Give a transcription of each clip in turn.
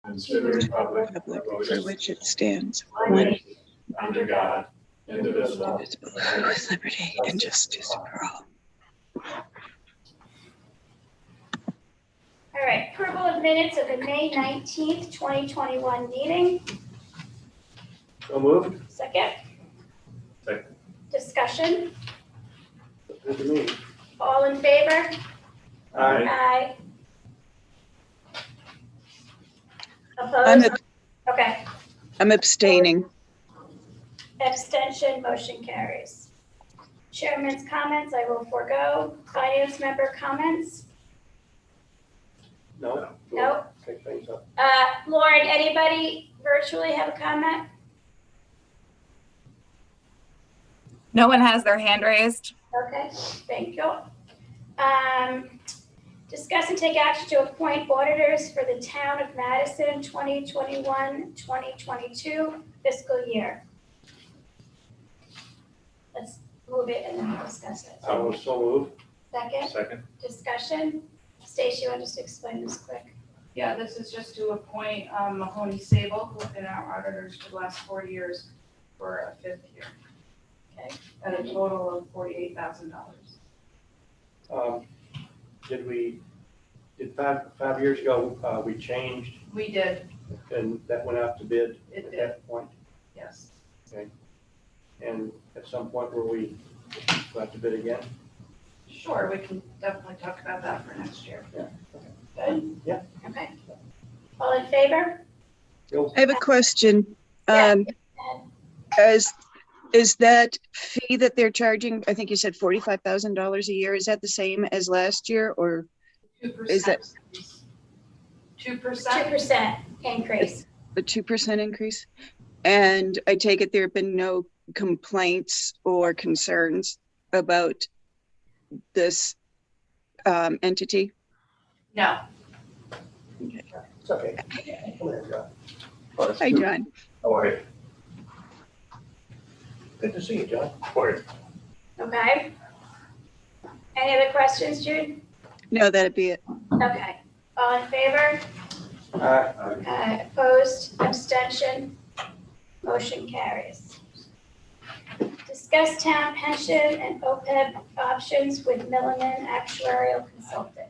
and to the republic for which it stands, one one nation, under God, indivisible, with liberty and justice for all. All right, approval of minutes of the May 19th, 2021 meeting. So moved. Second. Second. Discussion. Good to me. All in favor? Aye. Opposed? Okay. I'm abstaining. Abstention, motion carries. Chairman's comments, I will forego. Finance member comments? No. No. Take things up. Lauren, anybody virtually have a comment? No one has their hand raised. Okay, thank you. Discuss and take action to appoint auditors for the town of Madison 2021-2022 fiscal year. Let's move it and then we'll discuss it. I will so move. Second, Second. discussion. Stacy, you want to just explain this quick? Yeah, this is just to appoint Mahoney Sable, who've been our auditors for the last 4 years, for a 5th year. Okay. At a total of $48,000. Did 5 years ago, we changed We did, and that went out to bid it at did, that point? yes. And at some point where we go out to bid again? Sure, we can definitely talk about that for next year. Good? Yeah. Okay. All in favor? Bill? I have a question. Yeah. Is that fee that they're charging, I think you said $45,000 a year, is that the same as last year, or 2%. Is that- 2%? 2% increase. a 2% increase? And I take it there have been no complaints or concerns about this entity? No, It's okay. Come here, John. Hi, John. How are you? Good to see you, John. How are you? Okay. Any other questions, Jude? No, that'd be it. Okay. All in favor? Opposed? Abstention? Motion carries. Discuss town pension and OPEB options with Milliman Actuarial Consultant.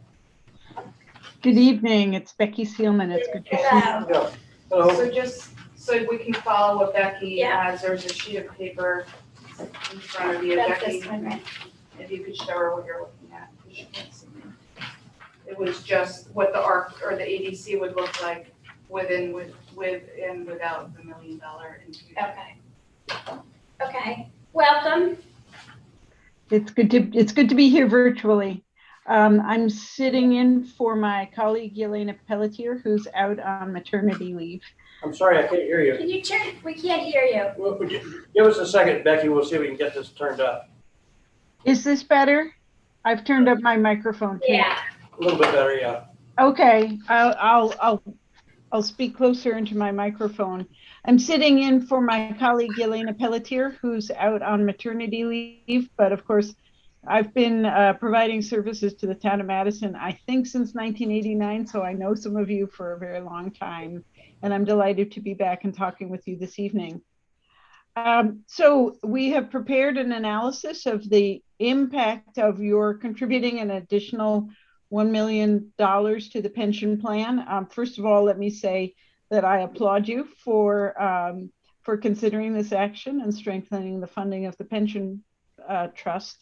Good evening, it's Becky Seelman. It's good to see you. Hello. Hello. so just so we can follow what Becky Yeah. has, there's a sheet of paper in front of you, That's Becky. this one, right? If you could show her what you're looking at, because she can't see me. It was just what the ARC or the ADC would look like with and without the $1 million infusion. Okay. Okay. Welcome. It's good to be here virtually. I'm sitting in for my colleague Yelena Pelletier, who's out on maternity leave. I'm sorry, I can't hear you. Can you turn? We can't hear you. Well, would you give us a second, Becky. We'll see if we can get this turned up. Is this better? I've turned up my microphone too. Yeah. A little bit better, yeah. Okay, I'll speak closer into my microphone. I'm sitting in for my colleague Yelena Pelletier, who's out on maternity leave, but of course, I've been providing services to the town of Madison, I think since 1989, so I know some of you for a very long time, and I'm delighted to be back and talking with you this evening. So we have prepared an analysis of the impact of your contributing an additional $1 million to the pension plan. First of all, let me say that I applaud you for considering this action and strengthening the funding of the pension trust.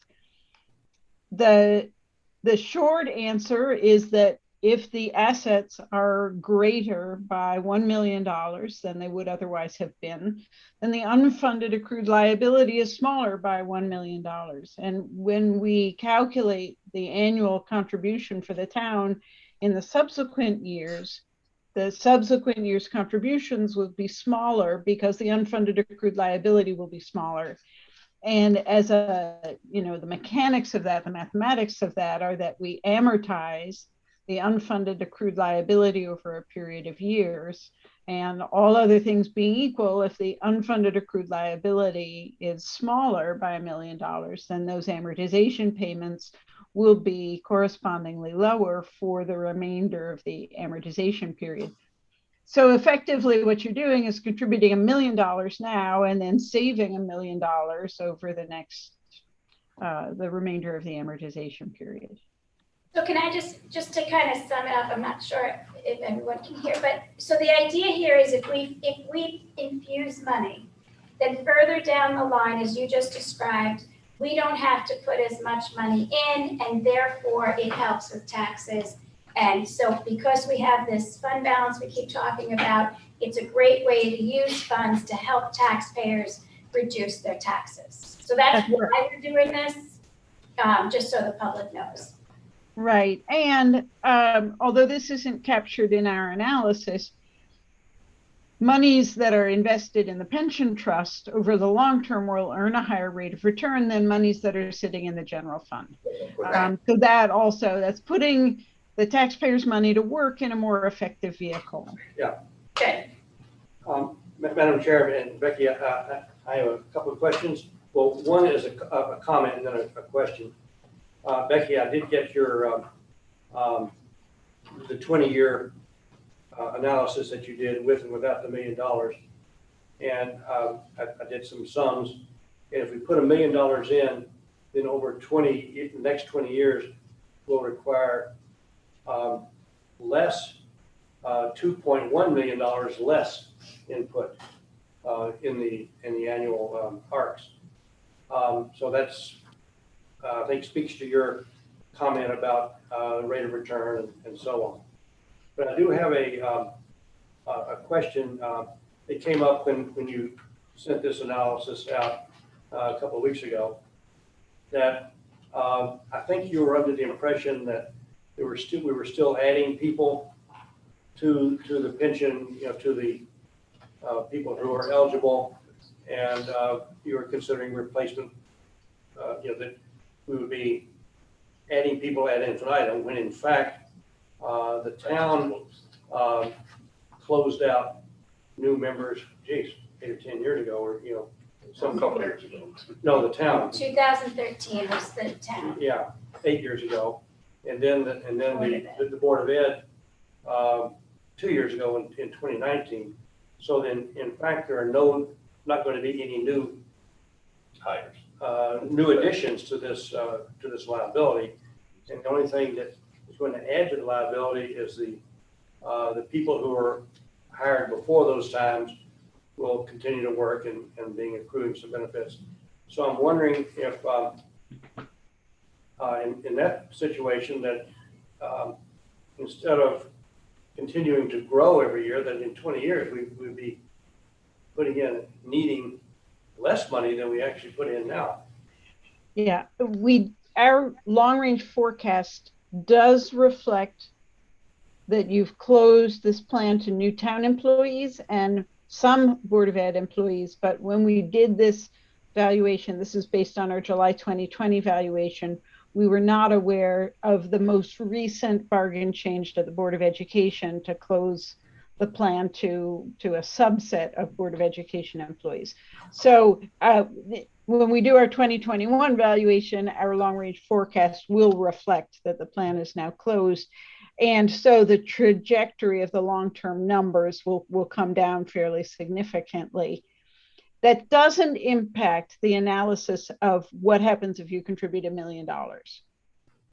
The short answer is that if the assets are greater by $1 million than they would otherwise have been, then the unfunded accrued liability is smaller by $1 million. And when we calculate the annual contribution for the town in the subsequent years contributions will be smaller because the unfunded accrued liability will be smaller. And as the mechanics of that, the mathematics of that are that we amortize the unfunded accrued liability over a period of years. And all other things being equal, if the unfunded accrued liability is smaller by $1 million, then those amortization payments will be correspondingly lower for the remainder of the amortization period. So effectively what you're doing is contributing $1 million now and then saving $1 million over the next, the remainder of the amortization period. So can I just to kind of sum it up, I'm not sure if everyone can hear, but so the idea here is if we infuse money, then further down the line, as you just described, we don't have to put as much money in, and therefore it helps with taxes. And so because we have this fund balance we keep talking about, it's a great way to use funds to help taxpayers reduce their taxes. So that's why we're doing this, just so the public knows. Right. And although this isn't captured in our analysis, monies that are invested in the pension trust over the long term will earn a higher rate of return than monies that are sitting in the general fund. So that also, that's putting the taxpayers' money to work in a more effective vehicle. Yeah. Good. Madam Chair and Becky, I have a couple of questions. Well, one is a comment and then a question. Becky, I did get your the 20-year analysis that you did with and without the $1 million. And I did some sums. And if we put $1 million in, then over the next 20 years, we'll require less, $2.1 million less input in the annual ARCs. So that's, I think, speaks to your comment about rate of return and so on. But I do have a question. It came up when you sent this analysis out a couple of weeks ago, that I think you were under the impression that we were still adding people to the pension, to the people who are eligible, and you were considering replacement, that we would be adding people ad infinitum, when in fact the town closed out new members, 8 or 10 years ago, or Some couple years ago. no, the town. 2013 was the town. Yeah, 8 years ago, and then the Board of Ed 2 years ago in 2019. So then, in fact, there are not going to be any new Hires. new additions to this liability, and the only thing that is going to add to the liability is the people who are hired before those times will continue to work and being accruing some benefits. So I'm wondering if in that situation that instead of continuing to grow every year, that in 20 years we would be needing less money than we actually put in now. Yeah, our long range forecast does reflect that you've closed this plan to new town employees and some Board of Ed employees. But when we did this valuation, this is based on our July 2020 valuation, we were not aware of the most recent bargain change to the Board of Education to close the plan to a subset of Board of Education employees. So when we do our 2021 valuation, our long range forecast will reflect that the plan is now closed. And so the trajectory of the long-term numbers will come down fairly significantly. That doesn't impact the analysis of what happens if you contribute $1 million.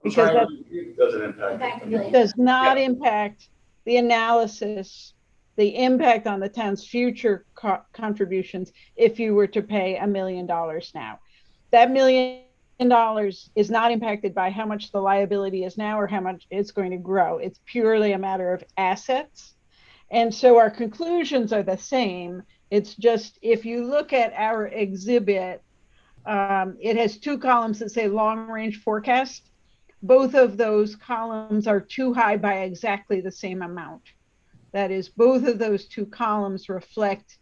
Because It doesn't impact. it does not impact the analysis, the impact on the town's future contributions if you were to pay $1 million now. That $1 million is not impacted by how much the liability is now or how much it's going to grow. It's purely a matter of assets. And so our conclusions are the same. It's just, if you look at our exhibit, it has 2 columns that say long range forecast. Both of those columns are too high by exactly the same amount. That is, both of those 2 columns reflect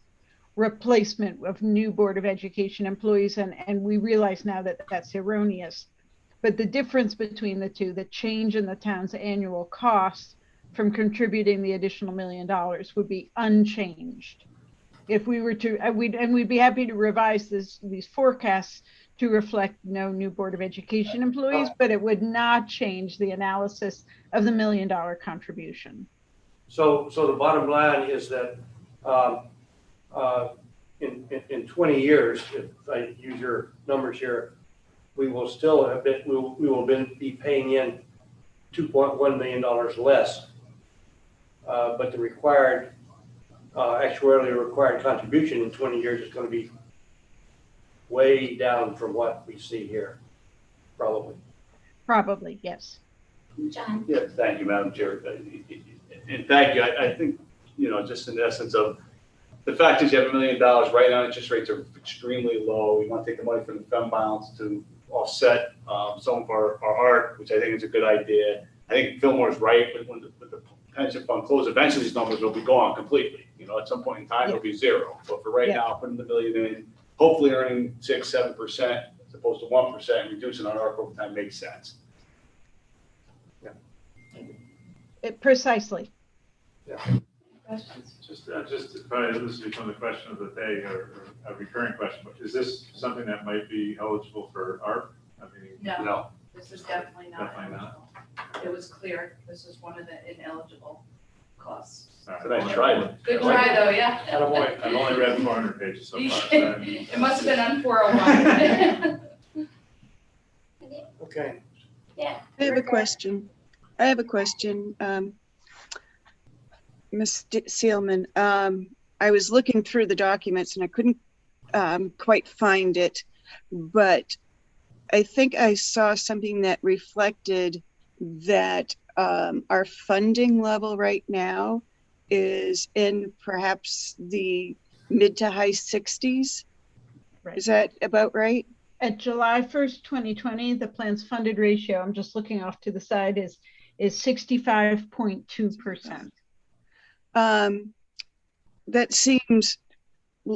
replacement of new Board of Education employees, and we realize now that that's erroneous. But the difference between the two, the change in the town's annual costs from contributing the additional $1 million would be unchanged. If we were to, we'd be happy to revise these forecasts to reflect no new Board of Education employees, but it would not change the analysis of the $1 million contribution. So the bottom line is that in 20 years, if I use your numbers here, we will still have been, we will be paying in $2.1 million less. But the required, actuarially required contribution in 20 years is going to be way down from what we see here, probably. Probably, yes. John? Yeah, thank you, Madam Chair. And thank you. I think, just in the essence of the fact is you have $1 million right now, interest rates are extremely low. We want to take the money from the fund balance to offset some of our art, which I think is a good idea. I think Fillmore's right, but when the pension fund closes, eventually these numbers will be gone completely. At some point in time, it'll be zero. But for right now, putting the $1 million in, hopefully earning 6-7% as opposed to 1%, reducing our ARC over time makes sense. Precisely. Questions? Just probably this will become the question of the day or a recurring question, but is this something that might be eligible for ARP? I mean, No, this is definitely not Definitely not. eligible. It was clear, this is one of the ineligible costs. So nice try. Good try though, yeah. I've only read 400 pages so far. So It must have been on 401. Okay. Yeah. I have a question. Ms. Seelman, I was looking through the documents and I couldn't quite find it, but I think I saw something that reflected that our funding level right now is in perhaps the mid to high 60s. Right. Is that about right? At July 1st, 2020, the plan's funded ratio, I'm just looking off to the side, is 65.2%. That seems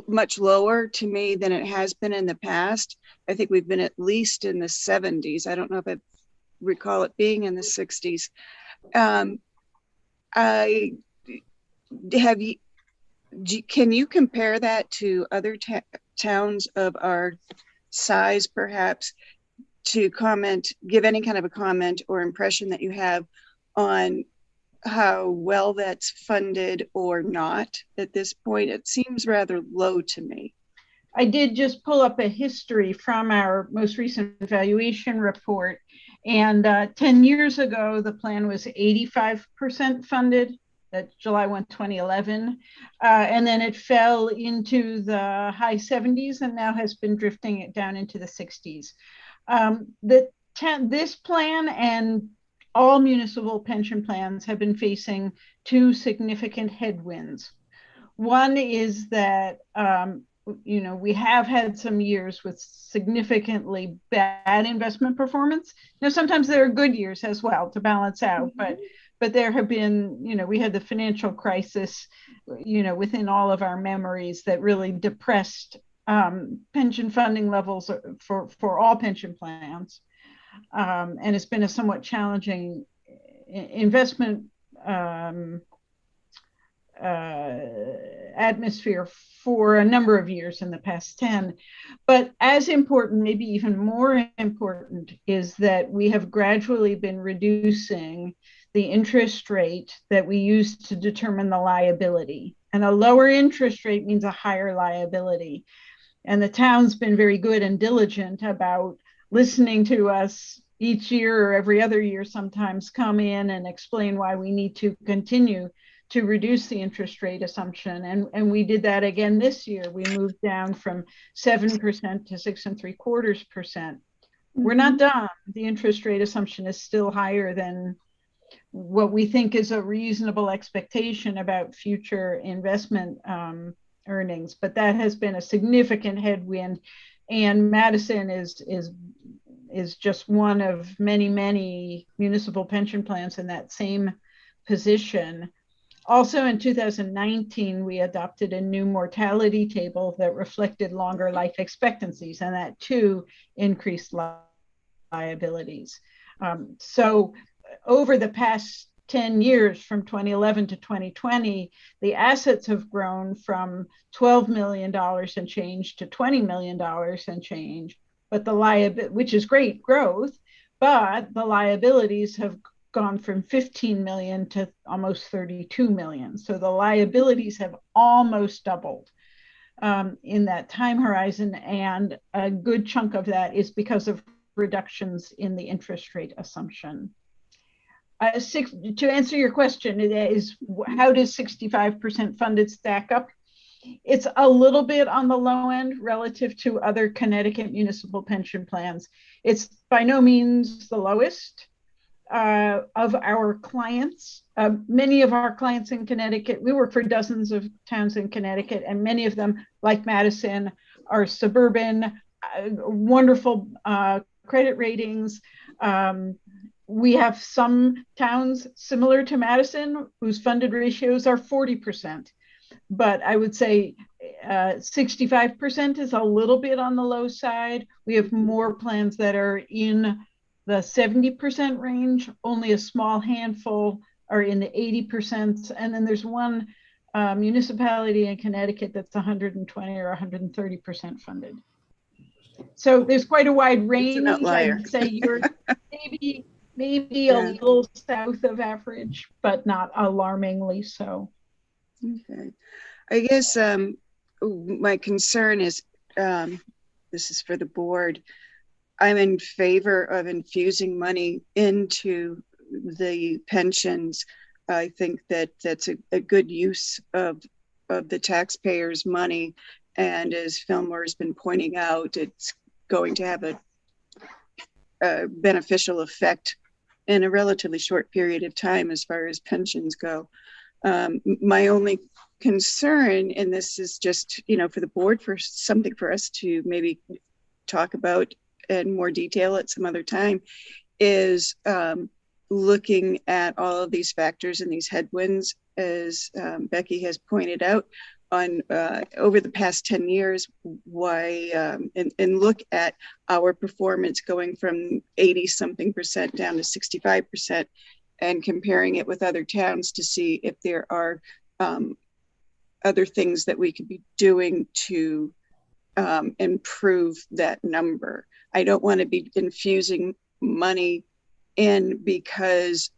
much lower to me than it has been in the past. I think we've been at least in the 70s. I don't know if I recall it being in the 60s. Can you compare that to other towns of our size, perhaps, to give any kind of a comment or impression that you have on how well that's funded or not at this point? It seems rather low to me. I did just pull up a history from our most recent evaluation report. And 10 years ago, the plan was 85% funded. That's July 1, 2011. And then it fell into the high 70s and now has been drifting it down into the 60s. This plan and all municipal pension plans have been facing two significant headwinds. One is that, we have had some years with significantly bad investment performance. Now, sometimes there are good years as well to balance out, but there have been, we had the financial crisis, within all of our memories that really depressed pension funding levels for all pension plans. And it's been a somewhat challenging investment atmosphere for a number of years in the past 10. But as important, maybe even more important, is that we have gradually been reducing the interest rate that we use to determine the liability. And a lower interest rate means a higher liability. And the town's been very good and diligent about listening to us each year or every other year, sometimes come in and explain why we need to continue to reduce the interest rate assumption. And we did that again this year. We moved down from 7% to 6.75%. We're not done. The interest rate assumption is still higher than what we think is a reasonable expectation about future investment earnings. But that has been a significant headwind. And Madison is just one of many, many municipal pension plans in that same position. Also in 2019, we adopted a new mortality table that reflected longer life expectancies, and that too increased liabilities. So over the past 10 years, from 2011 to 2020, the assets have grown from $12 million and change to $20 million and change, but the liability, which is great growth, but the liabilities have gone from 15 million to almost 32 million. So the liabilities have almost doubled in that time horizon. And a good chunk of that is because of reductions in the interest rate assumption. To answer your question, it is, how does 65% funded stack up? It's a little bit on the low end relative to other Connecticut municipal pension plans. It's by no means the lowest of our clients. Many of our clients in Connecticut, we work for dozens of towns in Connecticut, and many of them, like Madison, are suburban, wonderful credit ratings. We have some towns similar to Madison whose funded ratios are 40%. But I would say 65% is a little bit on the low side. We have more plans that are in the 70% range. Only a small handful are in the 80%. And then there's one municipality in Connecticut that's 120 or 130% funded. So there's quite a wide range. It's an outlier. I'd say you're maybe a little south of average, but not alarmingly so. Okay. I guess my concern is, this is for the board, I'm in favor of infusing money into the pensions. I think that that's a good use of the taxpayers' money. And as Fillmore has been pointing out, it's going to have a beneficial effect in a relatively short period of time as far as pensions go. My only concern, and this is just, for the board, for something for us to maybe talk about in more detail at some other time, is looking at all of these factors and these headwinds, as Becky has pointed out, on over the past 10 years, and look at our performance going from 80-something% down to 65%, and comparing it with other towns to see if there are other things that we could be doing to improve that number. I don't want to be infusing money in because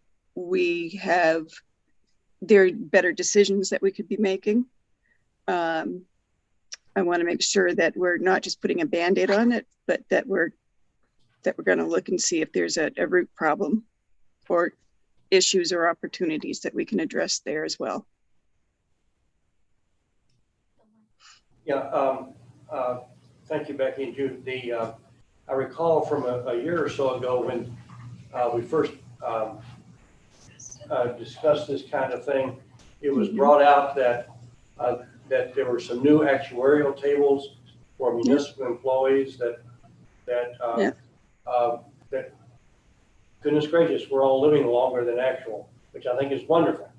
there are better decisions that we could be making. I want to make sure that we're not just putting a Band-Aid on it, but that we're going to look and see if there's a root problem or issues or opportunities that we can address there as well. Yeah, thank you, Becky and Jude. I recall from a year or so ago when we first discussed this kind of thing, it was brought out that there were some new actuarial tables for municipal employees that goodness gracious, we're all living longer than actual, which I think is wonderful.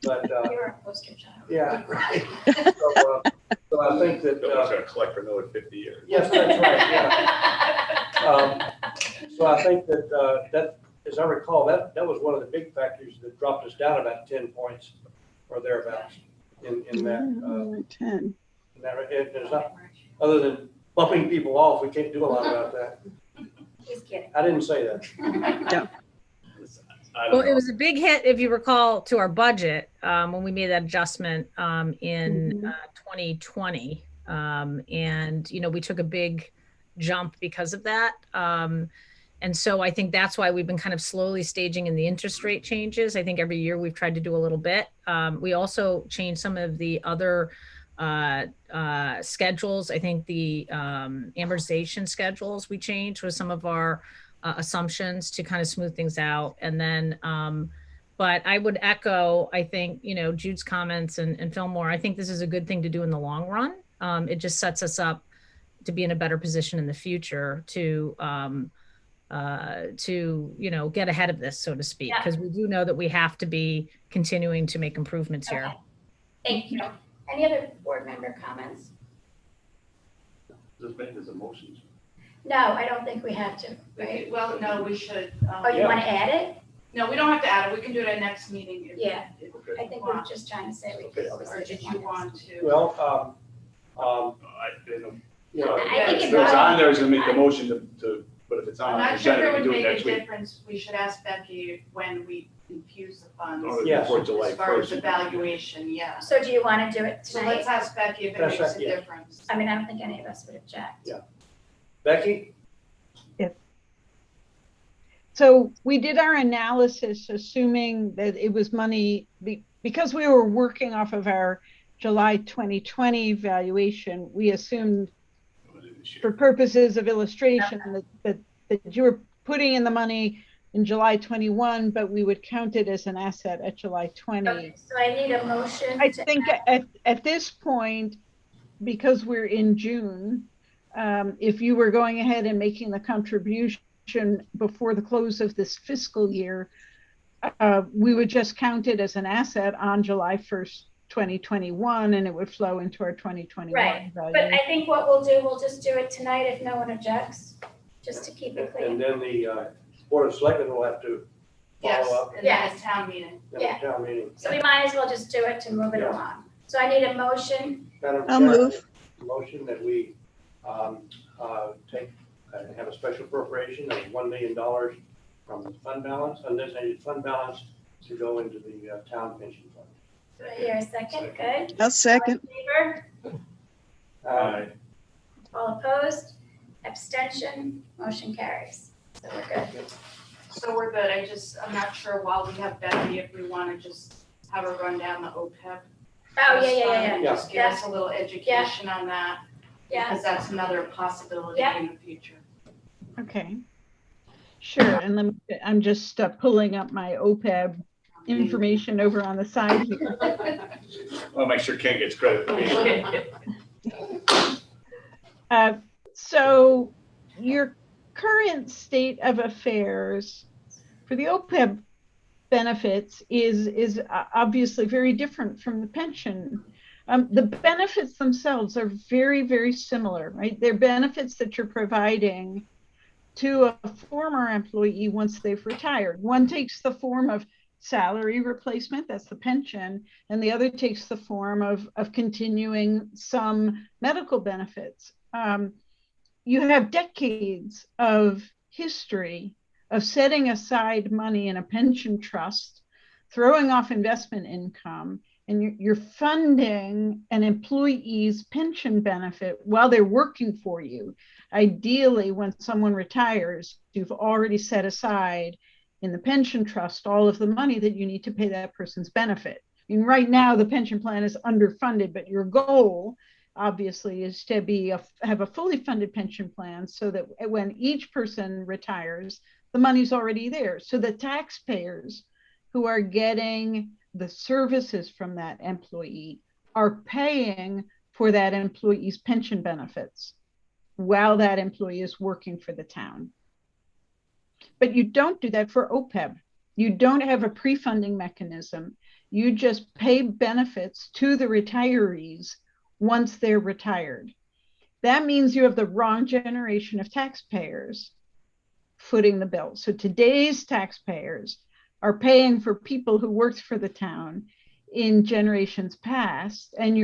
But You're a poster child. yeah, right. So I think that Nobody's going to collect for another 50 years. yes, that's right. Yeah. So I think that as I recall, that was one of the big factors that dropped us down about 10 points or thereabouts in that. 10. It's not, other than bumping people off, we can't do a lot about that. Just kidding. I didn't say that. No. Well, it was a big hit, if you recall, to our budget when we made that adjustment in 2020. And, we took a big jump because of that. And so I think that's why we've been kind of slowly staging in the interest rate changes. I think every year we've tried to do a little bit. We also changed some of the other schedules. I think the amortization schedules we changed with some of our assumptions to kind of smooth things out. And then, but I would echo, I think, Jude's comments and Fillmore. I think this is a good thing to do in the long run. It just sets us up to be in a better position in the future to get ahead of this, so to speak, because we do know that we have to be continuing to make improvements here. Okay. Thank you. Any other board member comments? Just make this a motion. No, I don't think we have to, right? Well, no, we should. Oh, you want to add it? No, we don't have to add it. We can do it at next meeting. Yeah. Okay. I think we're just trying to say we Okay. always Or did did one you else. want to? Well, I didn't. you know, I think If it's it was not- on there, I was going to make the motion to but if it's I'm on not the sure if agenda, it we would can do it make next a week. difference. We should ask Becky when we infuse the funds. Or Yes. before July As far as 1st. evaluation, yeah. So do you want to do it So tonight? let's ask Becky if it That's makes right, a yeah. difference. I mean, I don't think any of us would object. Yeah. Becky? So we did our analysis assuming that it was money because we were working off of our July 2020 valuation. We assumed for purposes of illustration that you were putting in the money in July 21, but we would count it as an asset at July 20. Okay, so I need a motion. I to think at this point, because we're in June, if you were going ahead and making the contribution before the close of this fiscal year, we would just count it as an asset on July 1st, 2021, and it would flow into our 2021 Right, value. but I think what we'll do, we'll just do it tonight if no one objects, just to keep it And clear. then the Board of Selectmen will have to Yes, follow up and then Yes. a town meeting. in the town meeting. So we might as well just do it to move it Yeah. along. So I need a motion. Madam I'll Chair, move. Motion that we take and have a special appropriation of $1 million from the fund balance, undesignated fund balance, to go into the town pension fund. Do I hear a second? Good. I'll second. Favor? Uh, All opposed? Abstention? Motion carries. So we're good. So we're good. I'm not sure while we have Becky, if we want to just have her run down the OPEB. Oh, yeah. Yeah. Just give us a little education on that, Yeah, because that's another possibility Yeah. in the future. Okay, sure. And I'm just pulling up my OPEB information over on the side here. I'll make sure Ken gets credit. So your current state of affairs for the OPEB benefits is obviously very different from the pension. The benefits themselves are very, very similar, right? They're benefits that you're providing to a former employee once they've retired. One takes the form of salary replacement, that's the pension, and the other takes the form of continuing some medical benefits. You have decades of history of setting aside money in a pension trust, throwing off investment income, and you're funding an employee's pension benefit while they're working for you. Ideally, when someone retires, you've already set aside in the pension trust all of the money that you need to pay that person's benefit. I mean, right now the pension plan is underfunded, but your goal obviously is to have a fully funded pension plan so that when each person retires, the money's already there. So the taxpayers who are getting the services from that employee are paying for that employee's pension benefits while that employee is working for the town. But you don't do that for OPEB. You don't have a pre-funding mechanism. You just pay benefits to the retirees once they're retired. That means you have the wrong generation of taxpayers footing the bill. So today's taxpayers are paying for people who worked for the town in generations past, and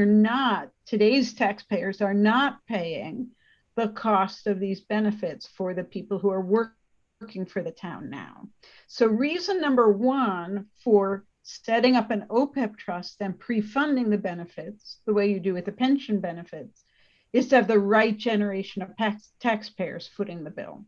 today's taxpayers are not paying the cost of these benefits for the people who are working for the town now. So reason number one for setting up an OPEB trust and pre-funding the benefits, the way you do with the pension benefits, is to have the right generation of taxpayers footing the bill.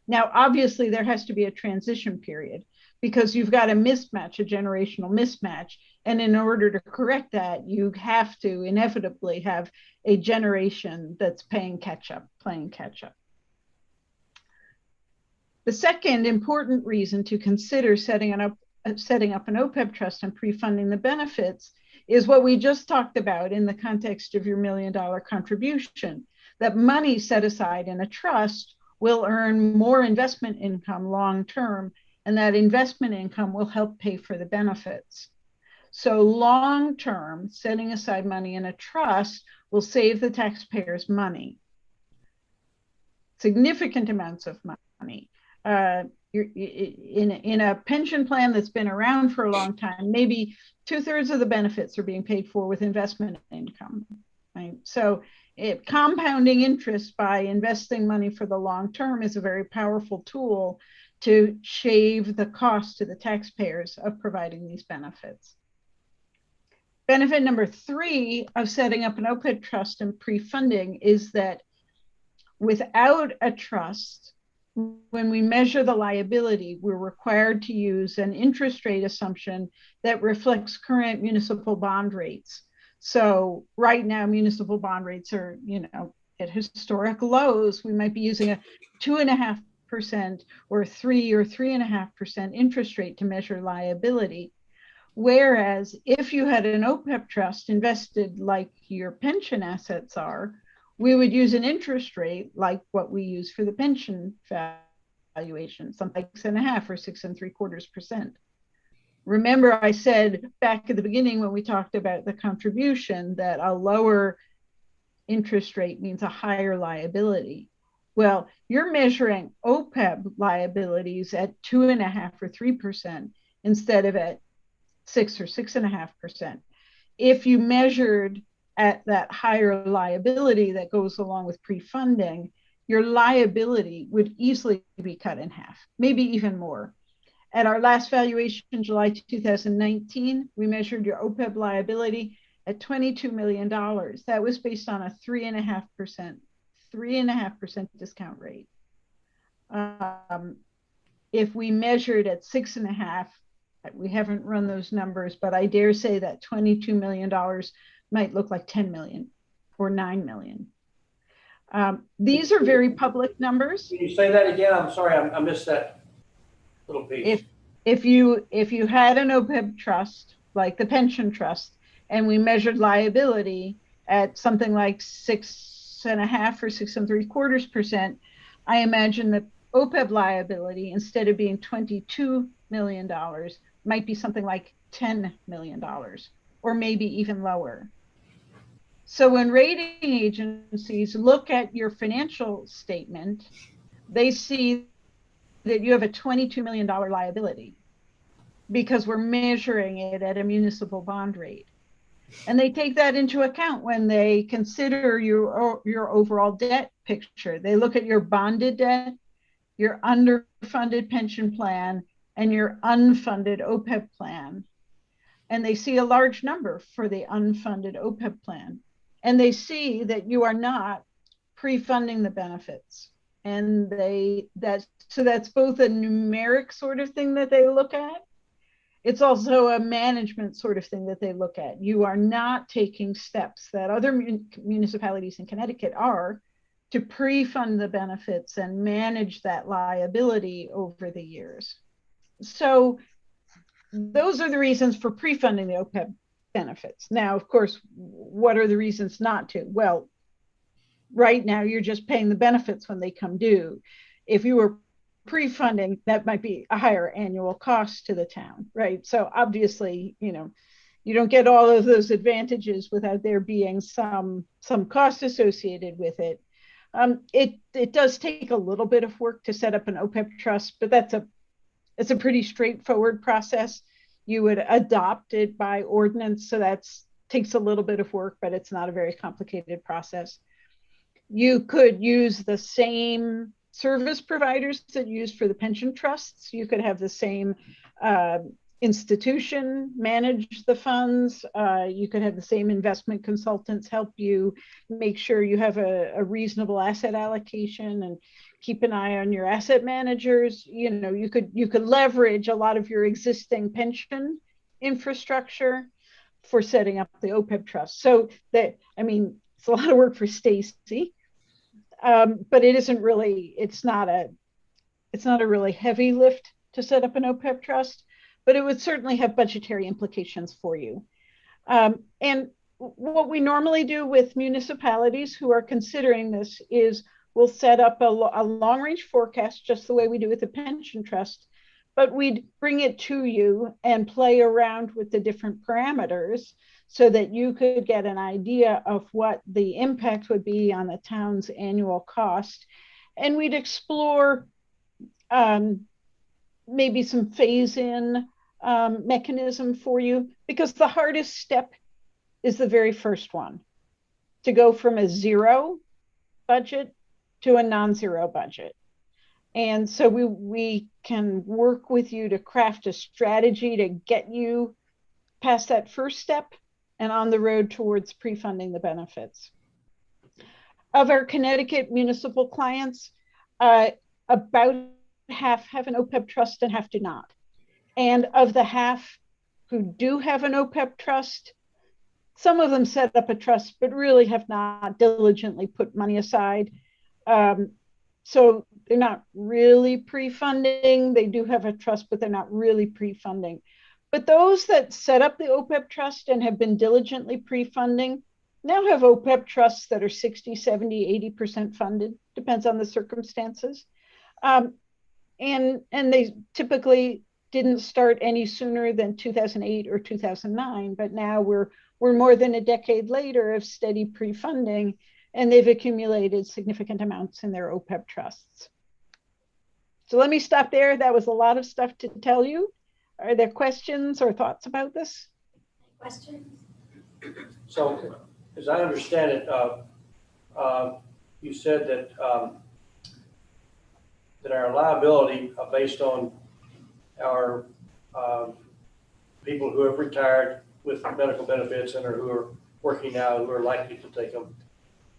Now, obviously, there has to be a transition period because you've got a mismatch, a generational mismatch. And in order to correct that, you have to inevitably have a generation that's playing catch up. The second important reason to consider setting up an OPEB trust and pre-funding the benefits is what we just talked about in the context of your $1 million contribution, that money set aside in a trust will earn more investment income long-term, and that investment income will help pay for the benefits. So long-term, setting aside money in a trust will save the taxpayers money, significant amounts of money. In a pension plan that's been around for a long time, maybe 2/3 of the benefits are being paid for with investment income. right? So compounding interest by investing money for the long term is a very powerful tool to shave the cost to the taxpayers of providing these benefits. Benefit number 3 of setting up an OPEB trust and pre-funding is that without a trust, when we measure the liability, we're required to use an interest rate assumption that reflects current municipal bond rates. So right now, municipal bond rates are, at historic lows. We might be using a 2.5% or 3 or 3.5% interest rate to measure liability. Whereas if you had an OPEB trust invested like your pension assets are, we would use an interest rate like what we use for the pension valuation, something like 6.5 or 6.75%. Remember, I said back at the beginning when we talked about the contribution that a lower interest rate means a higher liability. Well, you're measuring OPEB liabilities at 2.5 or 3% instead of at 6 or 6.5%. If you measured at that higher liability that goes along with pre-funding, your liability would easily be cut in half, maybe even more. At our last valuation in July 2019, we measured your OPEB liability at $22 million. That was based on a 3.5% discount rate. If we measured at 6.5, we haven't run those numbers, but I dare say that $22 million might look like 10 million or 9 million. These are very public numbers. Can you say that again? I'm sorry, I missed that little piece. If you had an OPEB trust, like the pension trust, and we measured liability at something like 6.5 or 6.75%, I imagine the OPEB liability, instead of being $22 million, might be something like $10 million, or maybe even lower. So when rating agencies look at your financial statement, they see that you have a $22 million liability because we're measuring it at a municipal bond rate. And they take that into account when they consider your overall debt picture. They look at your bonded debt, your underfunded pension plan, and your unfunded OPEB plan. And they see a large number for the unfunded OPEB plan. And they see that you are not pre-funding the benefits. And so that's both a numeric sort of thing that they look at. It's also a management sort of thing that they look at. You are not taking steps that other municipalities in Connecticut are to pre-fund the benefits and manage that liability over the years. So those are the reasons for pre-funding the OPEB benefits. Now, of course, what are the reasons not to? Well, right now you're just paying the benefits when they come due. If you were pre-funding, that might be a higher annual cost to the town, right? So obviously, you don't get all of those advantages without there being some cost associated with it. It does take a little bit of work to set up an OPEB trust, but it's a pretty straightforward process. You would adopt it by ordinance, so that takes a little bit of work, but it's not a very complicated process. You could use the same service providers that you use for the pension trusts. You could have the same institution manage the funds. You could have the same investment consultants help you make sure you have a reasonable asset allocation and keep an eye on your asset managers. You could leverage a lot of your existing pension infrastructure for setting up the OPEB trust. So it's a lot of work for Stacy, but it's not a really heavy lift to set up an OPEB trust, but it would certainly have budgetary implications for you. And what we normally do with municipalities who are considering this is we'll set up a long-range forecast just the way we do with the pension trust, but we'd bring it to you and play around with the different parameters so that you could get an idea of what the impact would be on the town's annual cost. And we'd explore maybe some phase-in mechanism for you, because the hardest step is the very first one, to go from a zero budget to a non-zero budget. And so we can work with you to craft a strategy to get you past that first step and on the road towards pre-funding the benefits. Of our Connecticut municipal clients, about half have an OPEB trust and half do not. And of the half who do have an OPEB trust, some of them set up a trust, but really have not diligently put money aside. So they're not really pre-funding. They do have a trust, but they're not really pre-funding. But those that set up the OPEB trust and have been diligently pre-funding now have OPEB trusts that are 60, 70, 80% funded, depends on the circumstances. And they typically didn't start any sooner than 2008 or 2009, but now we're more than a decade later of steady pre-funding, and they've accumulated significant amounts in their OPEB trusts. So let me stop there. That was a lot of stuff to tell you. Are there questions or thoughts about this? Questions? So, as I understand it, you said that that our liability based on our people who have retired with medical benefits and who are working now, who are likely to take them,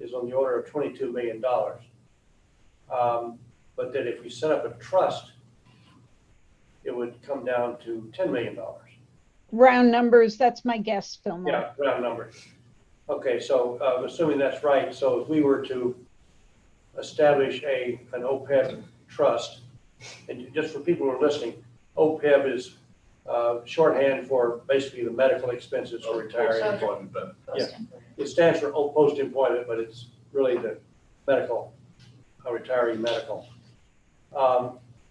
is on the order of $22 million. But that if we set up a trust, it would come down to $10 million. Round numbers, that's my guess, Fillmore. Yeah, round numbers. Okay, so assuming that's right, so if we were to establish an OPEB trust, and just for people who are listening, OPEB is shorthand for basically the medical expenses for retirees. Yeah, it stands for post-employment, but it's really the medical, retiree medical.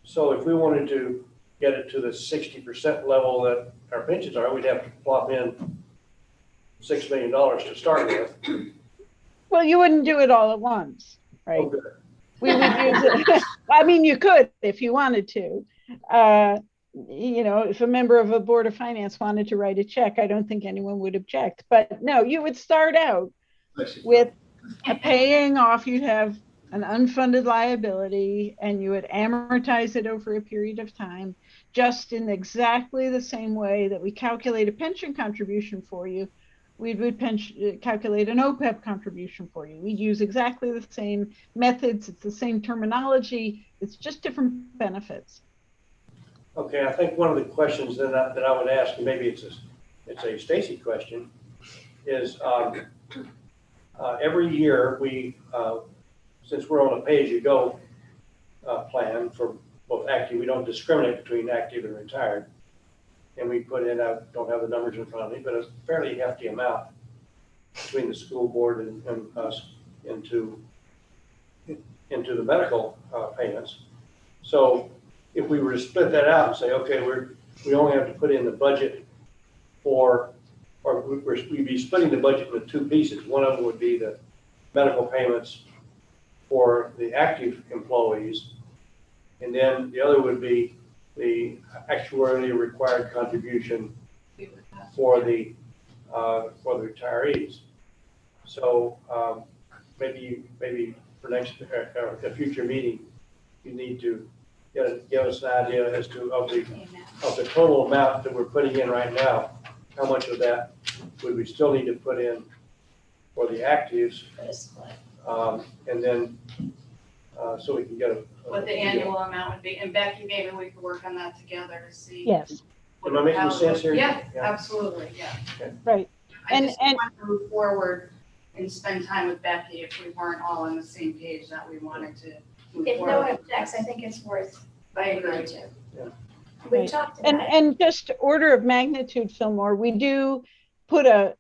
So if we wanted to get it to the 60% level that our pensions are, we'd have to plop in $6 million to start with. Well, you wouldn't do it all at once, right? Oh, good. We would use it. I mean, you could if you wanted to. You know, if a member of a board of finance wanted to write a check, I don't think anyone would object. But no, you would start out with a paying off. You'd have an unfunded liability and you would amortize it over a period of time, just in exactly the same way that we calculate a pension contribution for you. We would calculate an OPEB contribution for you. We'd use exactly the same methods. It's the same terminology. It's just different benefits. Okay, I think one of the questions that I would ask, and maybe it's a Stacy question, is every year we, since we're on a pay-as-you-go plan for both active, we don't discriminate between active and retired. And we put in, I don't have the numbers in front of me, but a fairly hefty amount between the school board and us into the medical payments. So if we were to split that out and say, okay, we only have to put in the budget for, or we'd be splitting the budget into two pieces. One of them would be the medical payments for the active employees, and then the other would be the actuarially required contribution for the retirees. So maybe for next a future meeting, you need to give us an idea as to of the total amount that we're putting in right now. How much of that would we still need to put in for the actives, and then so we can get what the annual amount would be. And Becky, maybe we could work on that together to see. Yes. Am I making sense here? Yeah, absolutely, yeah. Okay. Right. I just want to move forward and spend time with Becky if we weren't all on the same page that we wanted to move If forward. no one objects, I think it's worth. I agree. To. Yeah. We Right. talked about it. And just order of magnitude, Fillmore, we do put a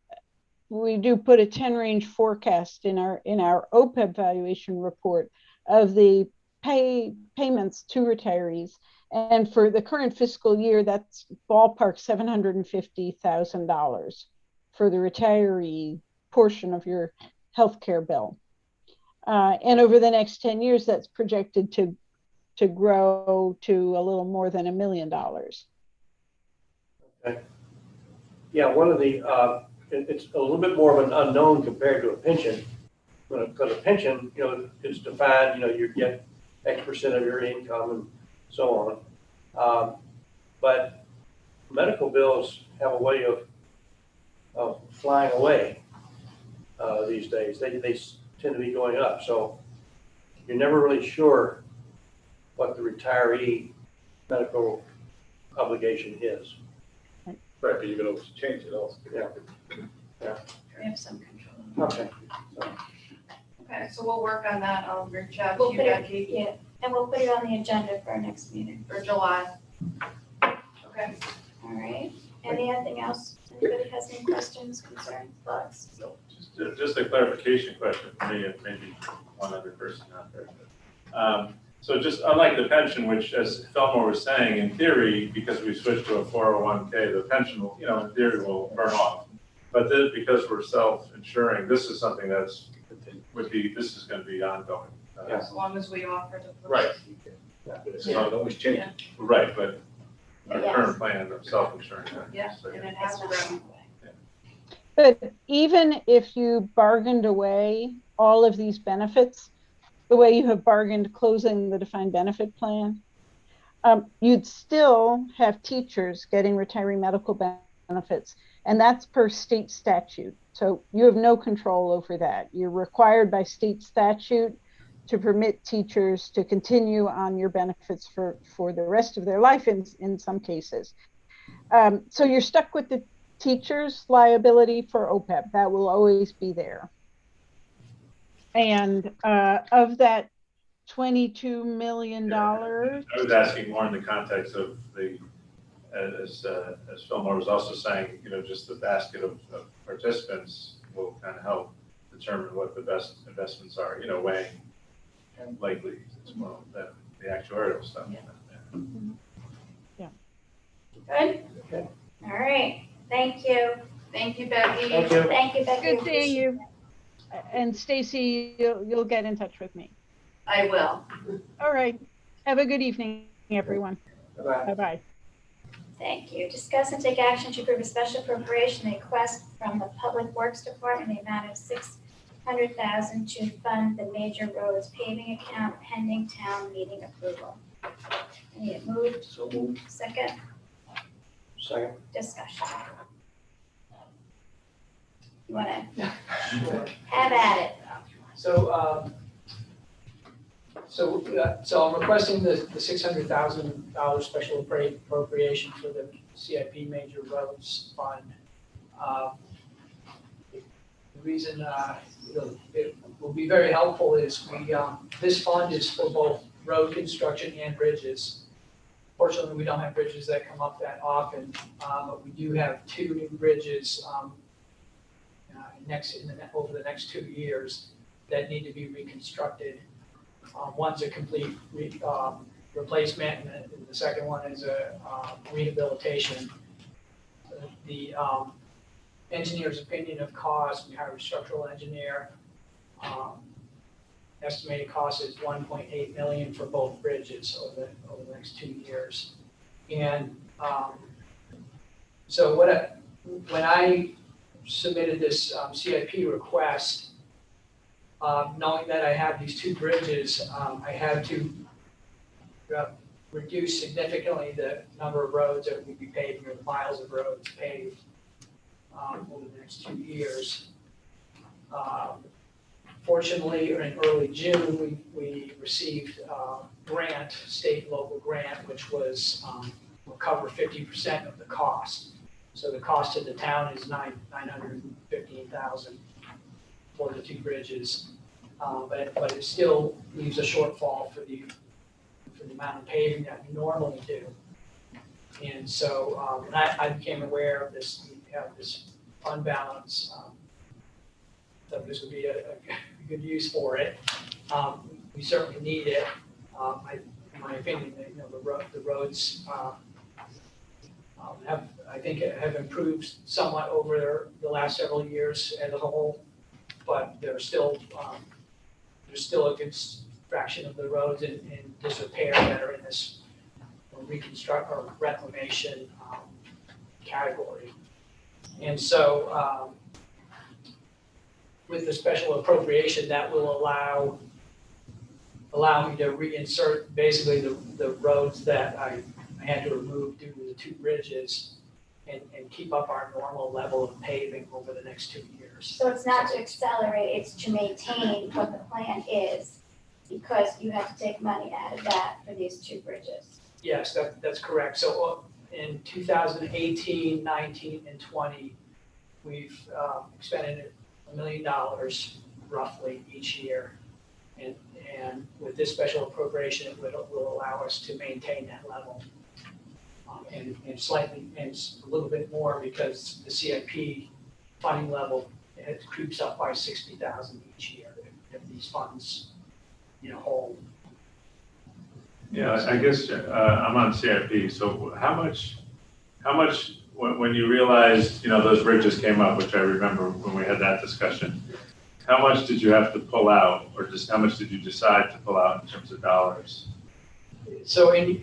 10 range forecast in our OPEB valuation report of the payments to retirees. And for the current fiscal year, that's ballpark $750,000 for the retiree portion of your healthcare bill. And over the next 10 years, that's projected to grow to a little more than $1 million. Okay. Yeah, one of the it's a little bit more of an unknown compared to a pension. Because a pension, it's defined, you get X% of your income and so on. But medical bills have a way of flying away these days. They tend to be going up. So you're never really sure what the retiree medical obligation is. Right, but you can always change it also. Yeah. We have some control. Okay. So, Okay, so we'll work on that. I'll reach out to We'll you, put it, Becky, yeah, and we'll put it on the agenda for our next meeting. for July. Okay. All right. Anything else? Anybody has any questions, concerns, thoughts? So just a clarification question for me and maybe one other person out there. So just unlike the pension, which as Fillmore was saying, in theory, because we switched to a 401k, the pension will, in theory will burn off. But then because we're self-insuring, this is something this is going to be ongoing. As long as we offer the. Right. It's not always changing. Right, but our Yes. current plan of self-insuring. Yeah, So, and it has to run. But even if you bargained away all of these benefits, the way you have bargained closing the defined benefit plan, you'd still have teachers getting retiree medical benefits, and that's per state statute. So you have no control over that. You're required by state statute to permit teachers to continue on your benefits for the rest of their life in some cases. So you're stuck with the teacher's liability for OPEB. That will always be there. And of that $22 million. I was asking more in the context of as Fillmore was also saying, just the basket of participants will kind of help determine what the best investments are, weighing and likely as well than the actuarial stuff. Yeah. Good? Okay. All right. Thank you. Thank you, Becky. Thank you. Thank you, Becky. Good seeing you. And Stacy, you'll get in touch with me. I will. All right. Have a good evening, everyone. Bye-bye. Bye-bye. Thank you. Discuss and take action to approve a special appropriation request from the Public Works Department in the amount of $600,000 to fund the major roads paving account pending town meeting approval. I need it moved. So moved. Second, Second. discussion. You wanna have at it? So I'm requesting the $600,000 special appropriation for the CIP Major Roads Fund. The reason it will be very helpful is this fund is for both road construction and bridges. Fortunately, we don't have bridges that come up that often, but we do have 2 new bridges over the next 2 years that need to be reconstructed. One's a complete replacement, and the second one is a rehabilitation. The engineer's opinion of cost, we hired a structural engineer. Estimated cost is $1.8 million for both bridges over the next 2 years. And so when I submitted this CIP request, knowing that I have these 2 bridges, I had to reduce significantly the number of roads that we'd be paving, or the miles of roads paved over the next 2 years. Fortunately, in early June, we received a grant, state and local grant, which will cover 50% of the cost. So the cost to the town is $915,000 for the 2 bridges, but it still leaves a shortfall for the amount of paving that we normally do. And so when I became aware of this, we have this fund balance, that this would be a good use for it. We certainly need it. In my opinion, the roads have improved somewhat over the last several years as a whole, but there's still a good fraction of the roads in disrepair that are in this reconstruct or reclamation category. And so with the special appropriation, that will allow me to reinsert basically the roads that I had to remove due to the 2 bridges and keep up our normal level of paving over the next 2 years. So it's not to accelerate, it's to maintain what the plan is, because you have to take money out of that for these 2 bridges. Yes, that's correct. So in 2018, 19, and 20, we've expended $1 million roughly each year. And with this special appropriation, it will allow us to maintain that level. And slightly, and a little bit more, because the CIP funding level, it creeps up by 60,000 each year if these funds, hold. Yeah, I guess I'm on CIP, so how much, when you realized, those bridges came up, which I remember when we had that discussion, how much did you have to pull out, or just how much did you decide to pull out in terms of dollars? So in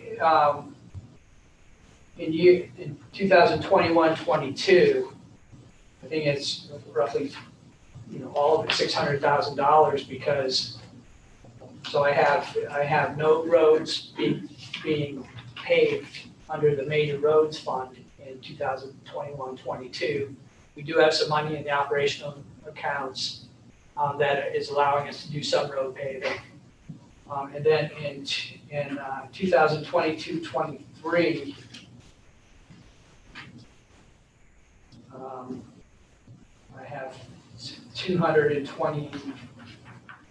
2021, 22, I think it's roughly, all of it $600,000, because so I have no roads being paved under the major roads fund in 2021, 22. We do have some money in the operational accounts that is allowing us to do some road paving. And then in 2022, 23, I have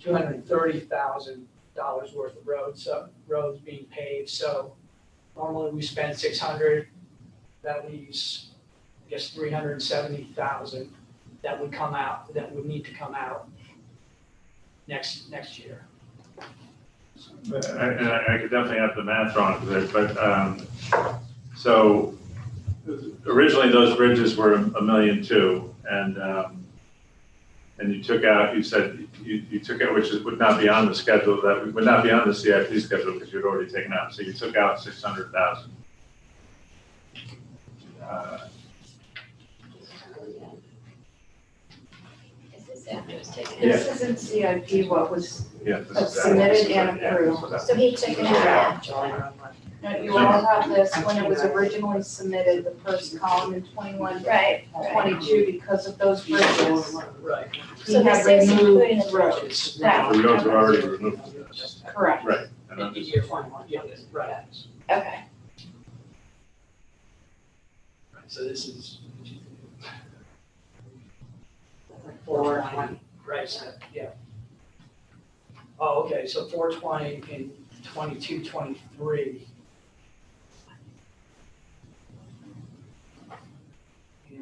$230,000 worth of roads being paved. So normally we spend 600. That leaves, I guess, 370,000 that would need to come out next year. I could definitely have the math wrong there, but so originally those bridges were $1.2 million, and you took out, you said you took out, which would not be on the schedule, that would not be on the CIP schedule because you'd already taken out. So you took out 600,000. This isn't CIP, what was Yeah, this is submitted and approved. So he took it out. Now, you all have this when it was originally submitted, the first column in 21, Right. 22, because of those bridges. Right. He So had this is including removed the roads. That The roads are already removed. Correct. Right. And In I'm just- year 21, yeah, right. Okay. So this is. 420. Right, so, yeah. Oh, okay, so 420 in 22, 23.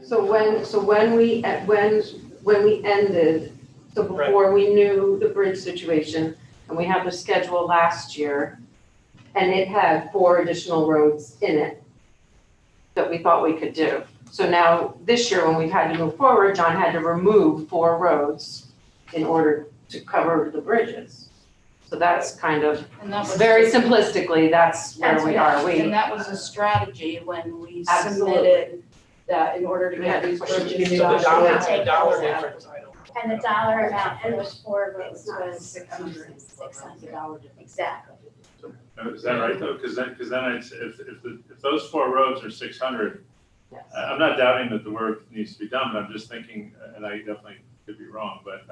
So when we ended, so before we knew the bridge situation, and we had the schedule last year, and it had 4 additional roads in it that we thought we could do. So now, this year, when we've had to move forward, John had to remove 4 roads in order to cover the bridges. So that's kind of, And that was very simplistically, that's where That's we right. are. And that was a strategy when we Absolutely. submitted that in order to We get had these to push it. bridges. The dollar- dollar, Take the dollar those out. difference, I don't. And the dollar amount for those 4 roads was $600. $600. Exactly. Is that right though? Because then if those 4 roads are 600, Yes. I'm not doubting that the work needs to be done, but I'm just thinking, and I definitely could be wrong, but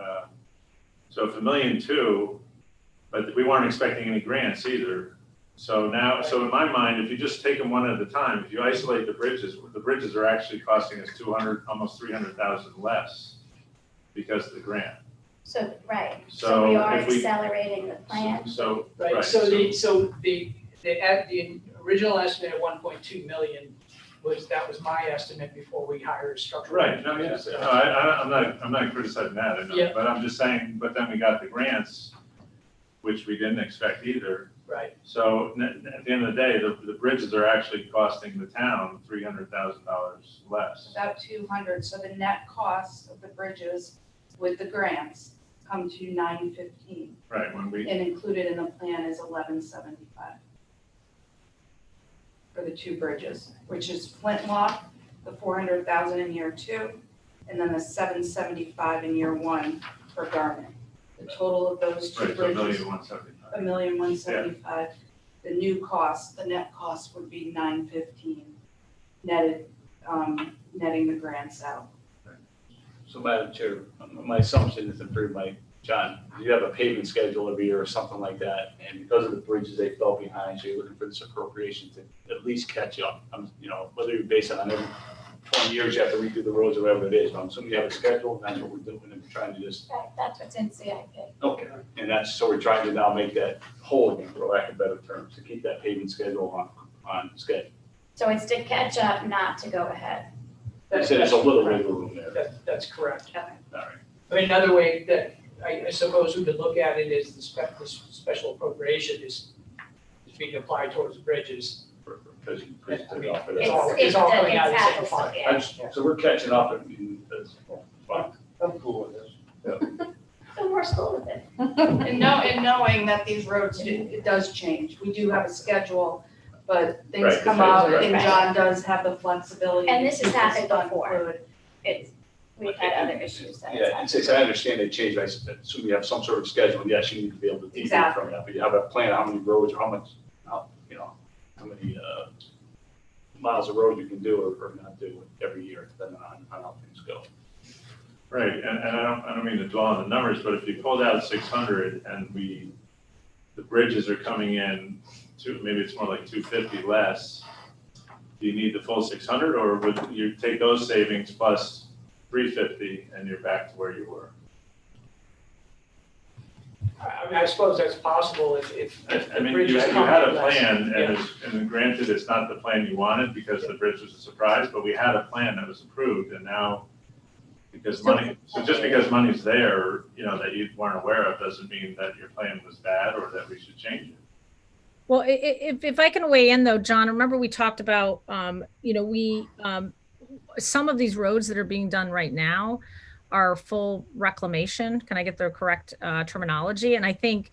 so if $1.2 million, but we weren't expecting any grants either. So now, so in my mind, if you just take them one at a time, if you isolate the bridges are actually costing us 200, almost 300,000 less because of the grant. So, right. So So we are if we- accelerating the plan. So, Right, right, so the original estimate of 1.2 million that was my estimate before we hired a structural. right, no, yes, no, I'm not criticizing that, I know, Yeah. but I'm just saying, but then we got the grants, which we didn't expect either. Right, So at the end of the day, the bridges are actually costing the town $300,000 less. About 200, so the net cost of the bridges with the grants come to 915. Right, when we, And included in the plan is 1175 for the 2 bridges, which is Flintlock the 400,000 in year 2, and then the 775 in year 1 for Garmin. The total of those two Right, so bridges, 1,175. $1,175,000. The new cost, the net cost would be $915, netted, netting the grants out. So Madam Chair, my assumption is, and for my, John, you have a paving schedule every year or something like that, and because of the bridges they fell behind, so you're looking for this appropriation to at least catch up. You know, whether you base it on every 20 years, you have to redo the roads or whatever it is, but I'm assuming you have a schedule, and that's what we're doing, and we're trying to just, Right, that's what's in CIP. okay. And that's, so we're trying to now make that whole again, for lack of better terms, to keep that paving schedule on schedule. So it's to catch up, not to go ahead. So there's a little wiggle room there. That's correct. All right. I mean, another way that I suppose we could look at it is the special appropriation is being applied towards the bridges. Because you pushed I it mean, off of it's that. all, it's all coming out of the same It's fund. apples, yeah. So we're catching up, and that's fine. I'm cool with this. So more school with it. And knowing that these roads, it does change. We do have a schedule, but things Right, come depends, up, right. and John does have the flexibility. And this to has keep happened fund before. fluid. We've had other issues that it's Yeah, and happened. since I understand they changed, I assume you have some sort of schedule, yes, you need to be able to deviate Exactly. from that, but you have a plan, how many roads, or how much, you know, how many, miles of road you can do or not do every year, depending on how things go. Right, and I don't mean to dwell on the numbers, but if you pulled out 600 and the bridges are coming in maybe it's more like 250 less, do you need the full 600, or would you take those savings plus 350 and you're back to where you were? I mean, I suppose that's possible if I the mean, bridges you come had a in less. plan, Yeah. and granted, it's not the plan you wanted because the bridge was a surprise, but we had a plan that was approved, and now, just because money's there, you know, that you weren't aware of, doesn't mean that your plan was bad or that we should change it. Well, if I can weigh in though, John, remember we talked about, you know, some of these roads that are being done right now are full reclamation. Can I get the correct terminology? And I think,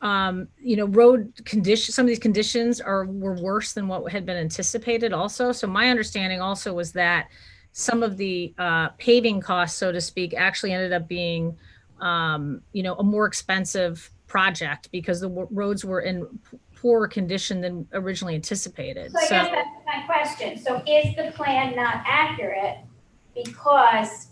you know, road conditions, some of these conditions were worse than what had been anticipated also. So my understanding also was that some of the paving costs, so to speak, actually ended up being, you know, a more expensive project because the roads were in poorer condition than originally anticipated. So I guess that's my question. So is the plan not accurate because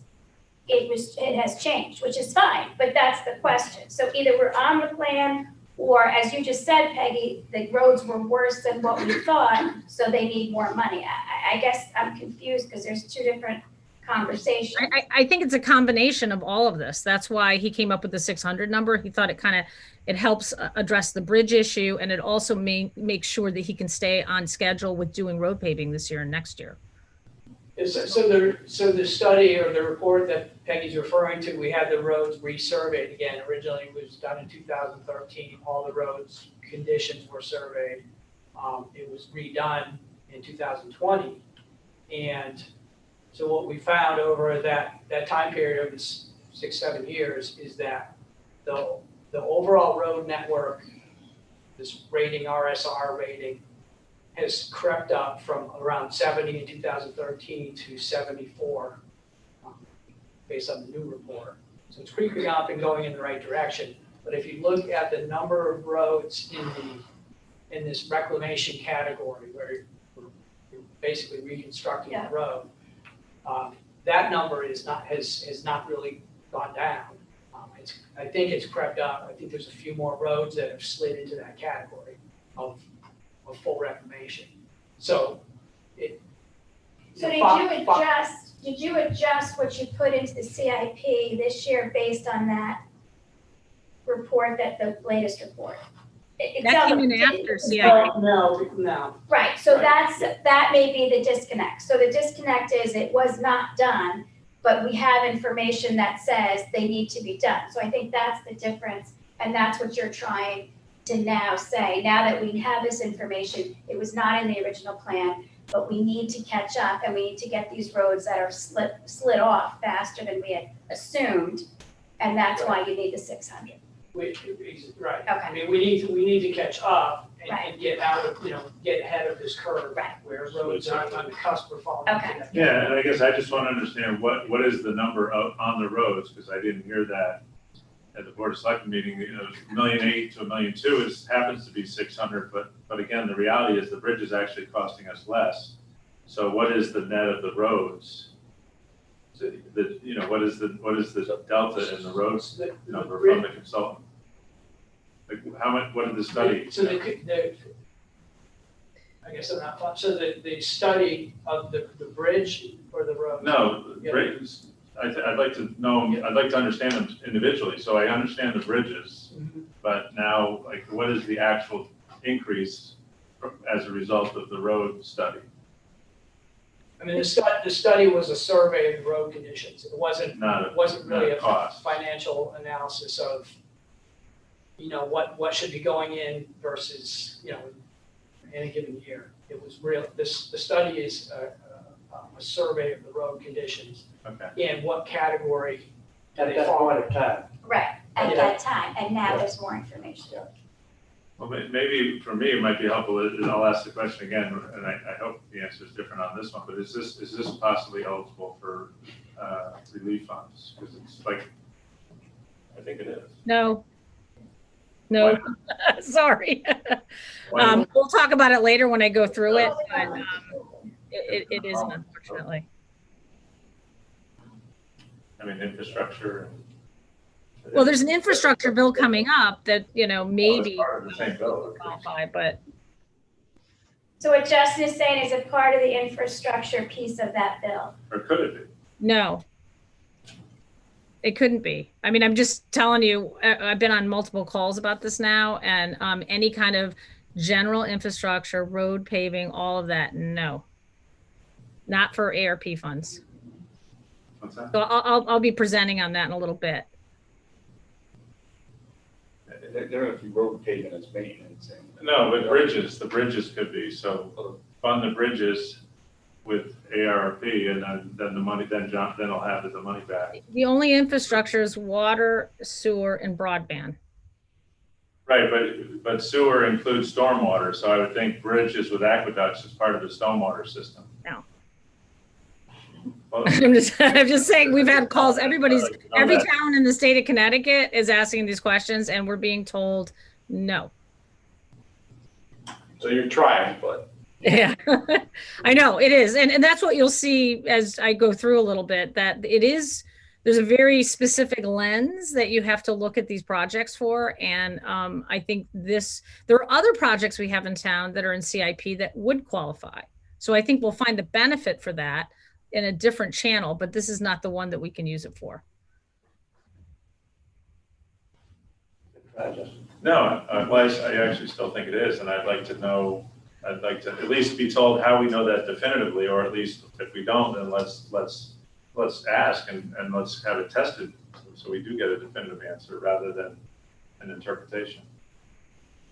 it has changed, which is fine, but that's the question. So either we're on the plan, or as you just said, Peggy, the roads were worse than what we thought, so they need more money. I guess I'm confused because there's two different conversations. I think it's a combination of all of this. That's why he came up with the 600 number. He thought it helps address the bridge issue, and it also makes sure that he can stay on schedule with doing road paving this year and next year. So the study or the report that Peggy's referring to, we had the roads resurveyed again. Originally it was done in 2013. All the roads conditions were surveyed. It was redone in 2020. And so what we found over that time period of 6-7 years is that the overall road network, this rating, RSR rating, has crept up from around 70 in 2013 to 74 based on the new report. So it's creeping up and going in the right direction. But if you look at the number of roads in this reclamation category where you're basically reconstructing the road, that number has not really gone down. I think it's crept up. I think there's a few more roads that have slid into that category of full reclamation. So did you adjust what you put into the CIP this year based on that report, the latest report? That came in after CIP. No. Right, so that may be the disconnect. So the disconnect is it was not done, but we have information that says they need to be done. So I think that's the difference, and that's what you're trying to now say. Now that we have this information, it was not in the original plan, but we need to catch up and we need to get these roads that are slid off faster than we had assumed, and that's why you need the 600. Right. Okay. I mean, we need to catch up, and get out of, get ahead of this curve. Right. Where roads are on the cusp of falling. Okay. Yeah, and I guess I just want to understand what is the number on the roads, because I didn't hear that at the Board of Selectmen meeting. $1.8 million to $1.2 million happens to be 600, but again, the reality is the bridge is actually costing us less. So what is the net of the roads? So what is the delta in the roads number from the consultant? Like how much, what did the study? So I guess I'm not, so the study of the bridge or the road? No, Yeah. bridges. I'd like to know, I'd like to understand them individually. So I understand the bridges, Mhm. but now, like, what is the actual increase as a result of the road study? I mean, the study was a survey of the road conditions. It wasn't really a cost. financial analysis of, what should be going in versus, in a given year. It was real, the study is a survey of the road conditions Okay. and what category At they that fall. point of time. Right, at Yeah. that time, and now there's more information. Well, maybe for me, it might be helpful, and I'll ask the question again, and I hope the answer is different on this one, but is this possibly eligible for relief funds? Because it's like, I think it is. No. No, sorry. Why? We'll talk about it later when I go through it, but it isn't, unfortunately. I mean, infrastructure. Well, there's an infrastructure bill coming up that, maybe Part of the same bill. qualify, but So what Justin is saying is a part of the infrastructure piece of that bill. Or could it be? no. It couldn't be. I mean, I'm just telling you, I've been on multiple calls about this now, and any kind of general infrastructure, road paving, all of that, no. Not for ARP funds. What's that? So I'll be presenting on that in a little bit. They're gonna be road paving as maintenance and. No, but the bridges could be, so fund the bridges with ARP, and then the money, then I'll have the money back. The only infrastructure is water, sewer, and broadband. Right, but sewer includes stormwater, so I would think bridges with aqueducts is part of the stormwater system. No. Well, I'm just saying, we've had calls, every that. town in the state of Connecticut is asking these questions, and we're being told no. So you're trying, but. Yeah, I know it is. And that's what you'll see as I go through a little bit, that there's a very specific lens that you have to look at these projects for. And I think there are other projects we have in town that are in CIP that would qualify. So I think we'll find the benefit for that in a different channel, but this is not the one that we can use it for. No, well, I actually still think it is, and I'd like to at least be told how we know that definitively, or at least if we don't, then let's ask and let's have it tested so we do get a definitive answer rather than an interpretation.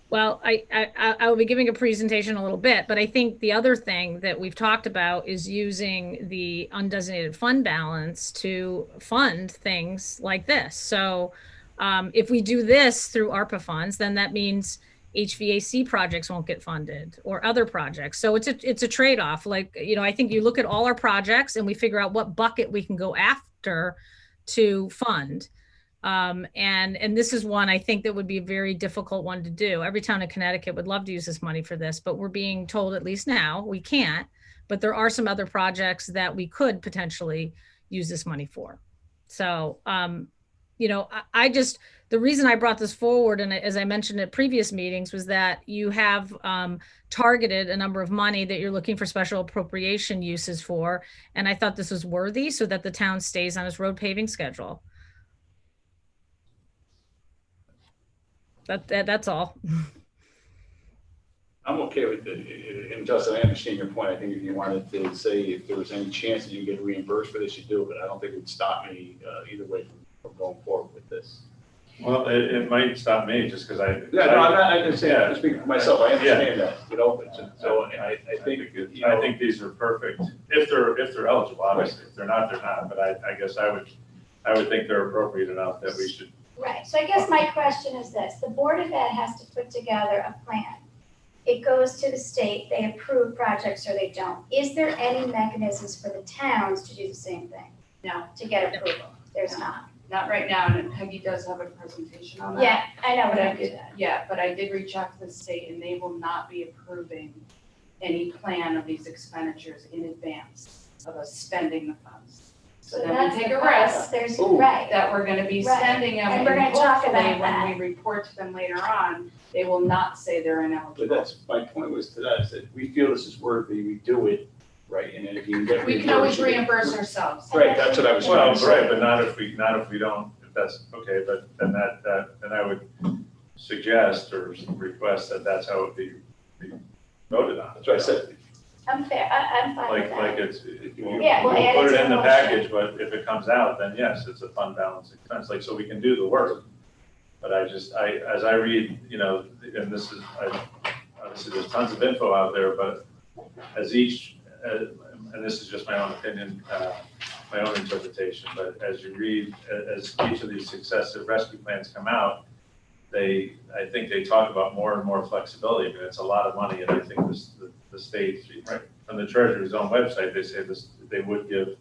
Well, I will be giving a presentation a little bit, but I think the other thing that we've talked about is using the undesignated fund balance to fund things like this. So if we do this through ARPA funds, then that means HVAC projects won't get funded or other projects. So it's a trade-off. Like, I think you look at all our projects and we figure out what bucket we can go after to fund. And this is one I think that would be a very difficult one to do. Every town in Connecticut would love to use this money for this, but we're being told, at least now, we can't. But there are some other projects that we could potentially use this money for. So, the reason I brought this forward, and as I mentioned at previous meetings, was that you have targeted a number of money that you're looking for special appropriation uses for. And I thought this was worthy so that the town stays on its road paving schedule. That's all. I'm okay with it, and Justin, I understand your point. I think if you wanted to say if there was any chance that you get reimbursed for this, you do, but I don't think it would stop me either way from going forward with this. Well, it might stop me just because I. Yeah, no, I'm just saying, Yeah. I'm speaking for myself, I understand that, so I think these are perfect, if they're eligible, obviously, if they're not, they're not, but I guess I would think they're appropriate enough that we should. Right, so I guess my question is this, the Board of Ed has to put together a plan it goes to the state, they approve projects or they don't. Is there any mechanisms for the towns to do the same thing? No. To get approval? There's not. Not right now, and Peggy does have a presentation on that. Yeah, I know, But but I I did, yeah, but I did reach out to the state and they will not be approving any plan of these expenditures in advance of us spending the funds. So then that's we take the a problem. risk There's, Ooh. right. that we're gonna be Right. spending them, And and we're gonna talk hopefully about that. when we report to them later on, they will not say they're But ineligible. that's, my point was to that, is that we feel this is worthy, we do it, right, and then if you can get. We can always reimbursed, reimburse ourselves. Right, that's what I was trying Well, to say. right, but not if we don't, if that's, okay, but then then I would suggest or request that that's how it be voted on. That's what I said. I'm fair, I'm fine with Like that. it's, we'll Yeah, we'll add it put to it in the the motion. package, but if it comes out, then yes, it's a fund balance expense, like, so we can do the work. But as I read, and this is, obviously there's tons of info out there, but as each, and this is just my own opinion, my own interpretation, but as you read, as each of these successive rescue plans come out, I think they talk about more and more flexibility. I mean, it's a lot of money, and I think the state, right, from the Treasury's own website, they say this, they would give,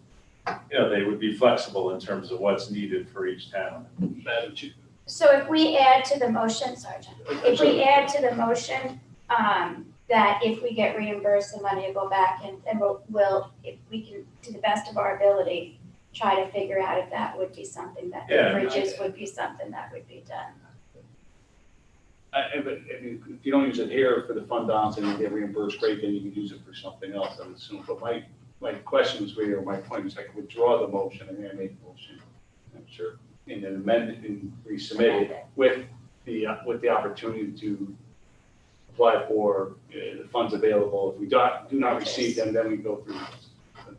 they would be flexible in terms of what's needed for each town. Madam Chief. So if we add to the motion, Sergeant, if we add to the motion, that if we get reimbursed, the money will go back and we'll, if we can, to the best of our ability, try to figure out if that would be something that, the Yeah. bridges would be something that would be done. But if you don't use it here for the fund balance and you get reimbursed, great, then you can use it for something else, I would assume. But my question was really, or my point was I could withdraw the motion and then make the motion, I'm sure, and then amend it and resubmit it with the opportunity to apply for the funds available. If we do not receive them, then we go through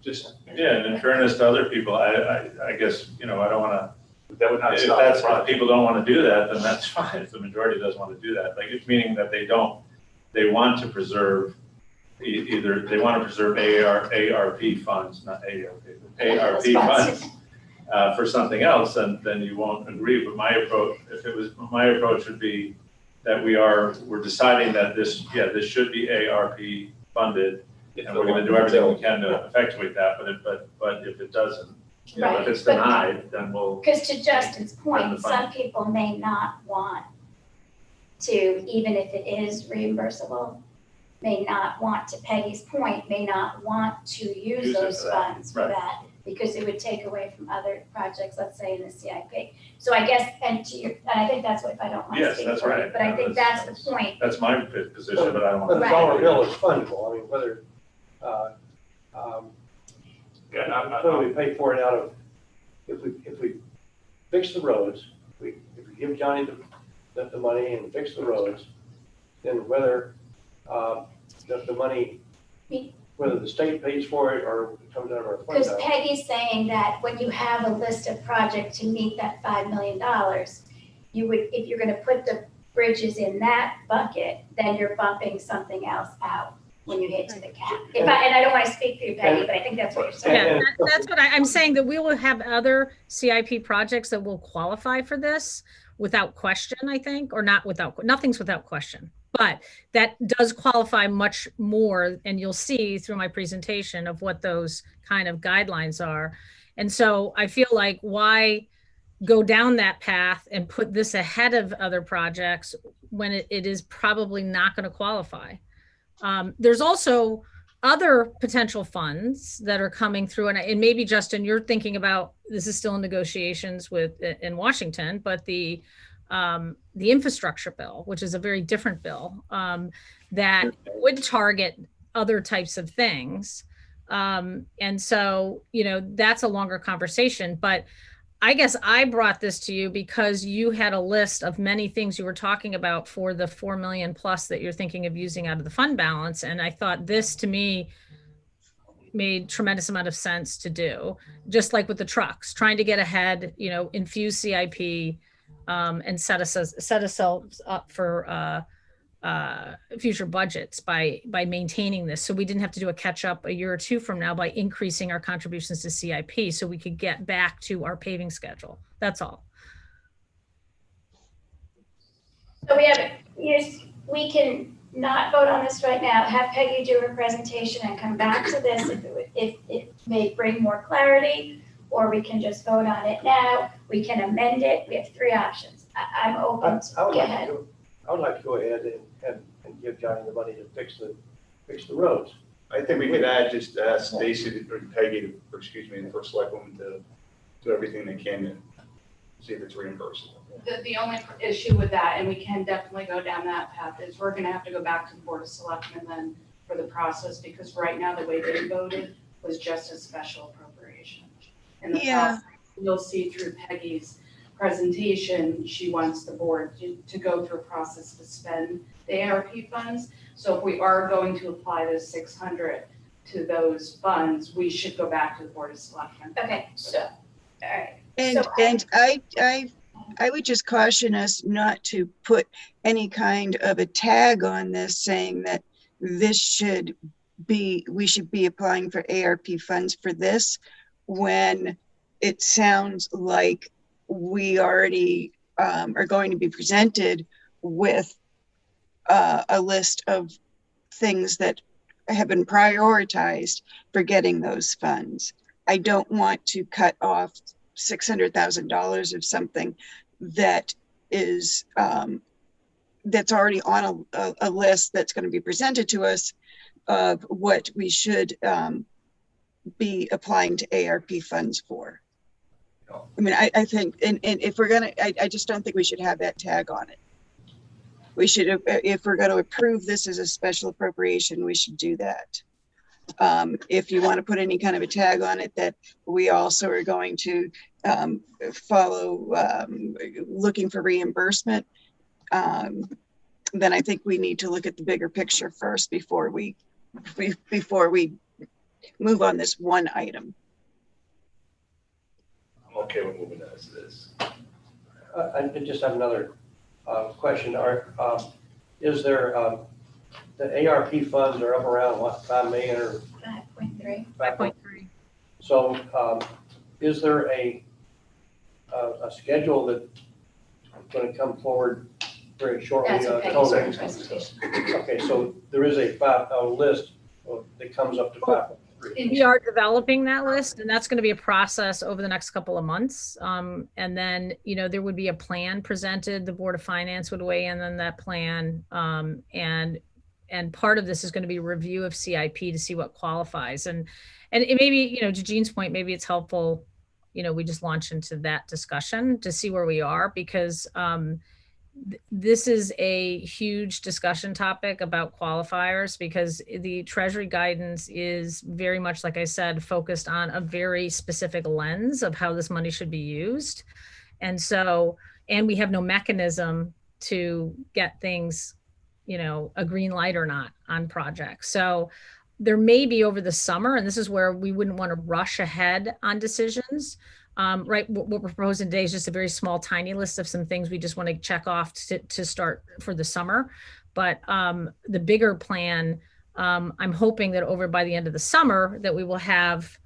just. Yeah, and in fairness to other people, I guess, I don't wanna, That would not if stop that's, the if project. people don't wanna do that, then that's fine, if the majority doesn't wanna do that. Like, it's meaning that they want to preserve, either they wanna preserve ARP funds, not ARP funds, for something else, then you won't agree. But my approach would be that we're deciding that this should be ARP funded, and we're gonna do everything we can to effectuate that, but if it doesn't, if it's denied, then we'll. Because to Justin's Then point, the fund- some people may not want to, even if it is reimbursable, may not want to, Peggy's point, may not want to use Use it those for that, funds for right. that, because it would take away from other projects, let's say in the CIP. So I guess, and I think that's what, if I don't want to Yes, speak that's for you, right. but I No, think that's- that's the point. That's my position, but I don't But want a to. dollar bill is fundable, I mean, whether, whether we pay for it out of, if we fix the roads, if we give Johnny the money and fix the roads, then whether, the money, whether the state pays for it or it comes out of our fund Because balance. Peggy's saying that when you have a list of projects to meet that $5 million, you would, if you're gonna put the bridges in that bucket, then you're bumping something else out when you hit to the cap. And I don't wanna speak for you, Peggy, but I think that's what you're saying. Yeah, that's what I'm saying, that we will have other CIP projects that will qualify for this without question, I think, or nothing's without question. But that does qualify much more, and you'll see through my presentation of what those kind of guidelines are. And so I feel like, why go down that path and put this ahead of other projects when it is probably not going to qualify? There's also other potential funds that are coming through, and maybe, Justin, you're thinking about, this is still in negotiations in Washington, but the infrastructure bill, which is a very different bill, that would target other types of things. And so, that's a longer conversation, but I guess I brought this to you because you had a list of many things you were talking about for the 4 million plus that you're thinking of using out of the fund balance. And I thought this, to me, made tremendous amount of sense to do, just like with the trucks, trying to get ahead, infuse CIP, and set ourselves up for future budgets by maintaining this. So we didn't have to do a catch up a year or two from now by increasing our contributions to CIP, so we could get back to our paving schedule. That's all. So we can not vote on this right now, have Peggy do her presentation and come back to this if it may bring more clarity, or we can just vote on it now. We can amend it. We have three options. I'm open to, I would go like ahead. to, I would like to go ahead and give Johnny the money to fix the roads. I think we could add, just ask Stacy or Peggy, or excuse me, the first select woman to do everything they can to see if it's reimbursable. The only issue with that, and we can definitely go down that path, is we're gonna have to go back to the Board of Selectmen then for the process, because right now, the way they voted was just a special appropriation. In the Yeah. process, you'll see through Peggy's presentation, she wants the board to go through a process to spend the ARP funds. So if we are going to apply those 600 to those funds, we should go back to the Board of Selectmen. Okay, so, all right. And, So- and I would just caution us not to put any kind of a tag on this saying that this should be, we should be applying for ARP funds for this, when it sounds like we already are going to be presented with a list of things that have been prioritized for getting those funds. I don't want to cut off $600,000 of something that is that's already on a list that's going to be presented to us of what we should be applying to ARP funds for. I mean, I think, and if we're gonna, I just don't think we should have that tag on it. We should, if we're going to approve this as a special appropriation, we should do that. If you want to put any kind of a tag on it that we also are going to follow looking for reimbursement, then I think we need to look at the bigger picture first before we move on this one item. I'm okay with moving that as it is. I just have another question. Is there, the ARP funds are up around what, 5 million or 5.3. 5.3. So, is there a schedule that's going to come forward very shortly? That's what Peggy total? said in the presentation. Okay, so there is a list that comes up to 5.3. We are developing that list, and that's going to be a process over the next couple of months. And then, there would be a plan presented. The Board of Finance would weigh in on that plan. And part of this is going to be a review of CIP to see what qualifies. And it maybe, to Jean's point, maybe it's helpful, we just launch into that discussion to see where we are, because this is a huge discussion topic about qualifiers, because the Treasury guidance is very much, like I said, focused on a very specific lens of how this money should be used. And so, and we have no mechanism to get things, a green light or not on projects. So there may be over the summer, and this is where we wouldn't want to rush ahead on decisions. Right, what we're proposing today is just a very small, tiny list of some things we just want to check off to start for the summer. But the bigger plan, I'm hoping that over by the end of the summer that we will have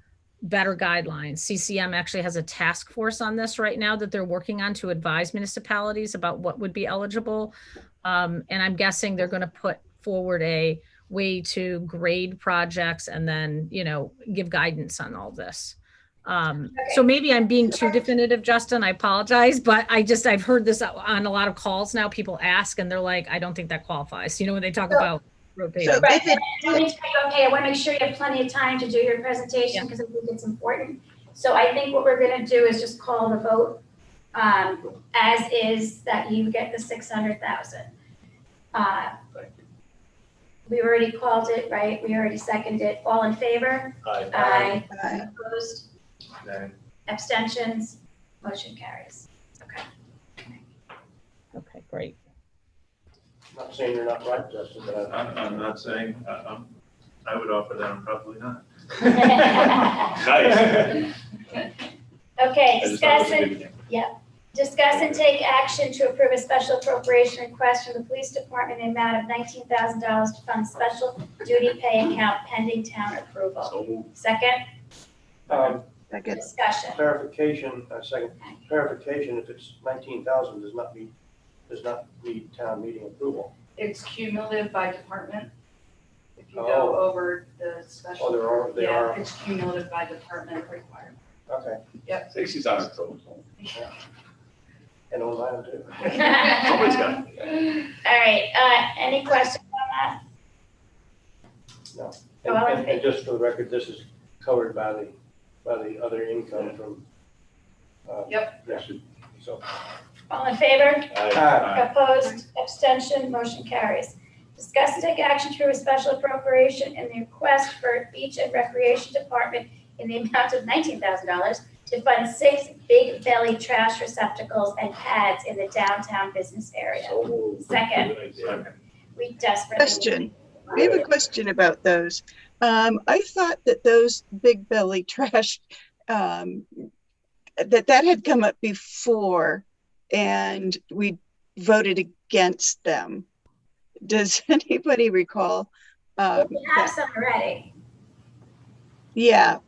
better guidelines. CCM actually has a task force on this right now that they're working on to advise municipalities about what would be eligible. And I'm guessing they're going to put forward a way to grade projects and then, give guidance on all this. So maybe I'm being too definitive, Justin, I apologize, but I've heard this on a lot of calls now. People ask and they're like, I don't think that qualifies. When they talk about rotating. So Right, if it, okay, I want to make sure you have plenty of time to do your presentation, because I think it's important. So I think what we're going to do is just call the vote as is, that you get the 600,000. We already called it, right? We already seconded it. All in favor? Aye. Aye. Opposed? Nay. Abstentions? Motion carries. Okay. Okay, great. Not saying you're not right, Justin, but I'm not saying, I would offer that, I'm probably not. Nice. Okay, I just thought it was a discuss good and, thing. discuss and take action to approve a special appropriation request from the police department in the amount of $19,000 to fund special duty pay account pending town approval. So moved. Second, second, discussion. clarification, if it's 19,000 does not need town meeting approval. It's cumulative by department. If you Oh. go over the special. They Yeah, are, it's cumulative by department requirement. okay, Stacy's on her toes. and on mine too. Somebody's got it. All right, any questions on that? No. Well, And just for the record, this is covered by the other income from. Yep. Yeah, so. All in favor? Aye. Opposed, abstention, motion carries. Discuss and take action to approve a special appropriation in the request for Beach and Recreation Department in the amount of $19,000 to fund 6 big belly trash receptacles and pads in the downtown business area. Second. We desperately. Question. We have a question about those. I thought that those big belly trash, that had come up before and we voted against them. Does anybody recall? We have some already. Yeah,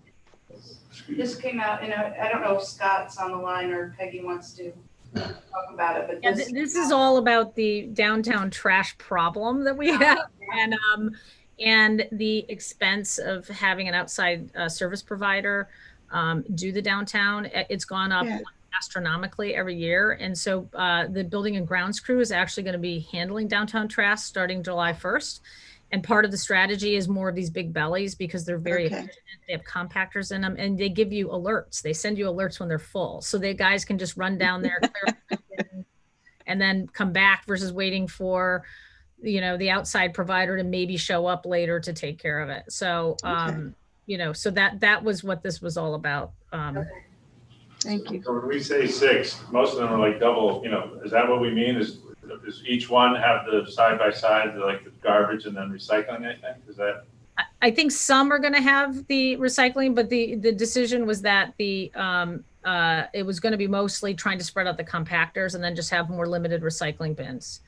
This came out, I don't know if Scott's on the line or Peggy wants to talk about it, but Yeah, this is all about the downtown trash problem that we have, and the expense of having an outside service provider do the downtown. It's gone up astronomically every year, and so the building and grounds crew is actually going to be handling downtown trash starting July 1st. And part of the strategy is more of these big bellies because they're very efficient. They have compactors in them, and they give you alerts. They send you alerts when they're full, so the guys can just run down there and then come back versus waiting for, the outside provider to maybe show up later to take care of it. So, so that was what this was all about. thank you. So when we say 6, most of them are like double, is that what we mean? Is each one have the side by side, like the garbage and then recycling, I think? Is that? I think some are going to have the recycling, but the decision was that it was going to be mostly trying to spread out the compactors and then just have more limited recycling bins.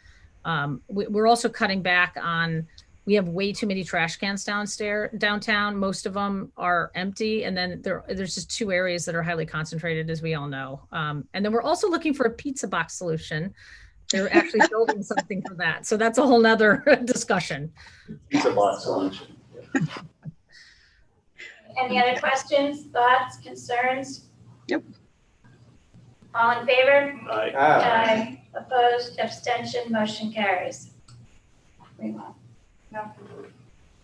We're also cutting back on, we have way too many trash cans downtown. Most of them are empty. And then there's just 2 areas that are highly concentrated, as we all know. And then we're also looking for a pizza box solution. They're actually building something for that. So that's a whole nother discussion. Pizza box solution. Any other questions, thoughts, concerns? Yep. All in favor? Aye. Aye. Opposed, abstention, motion carries. No,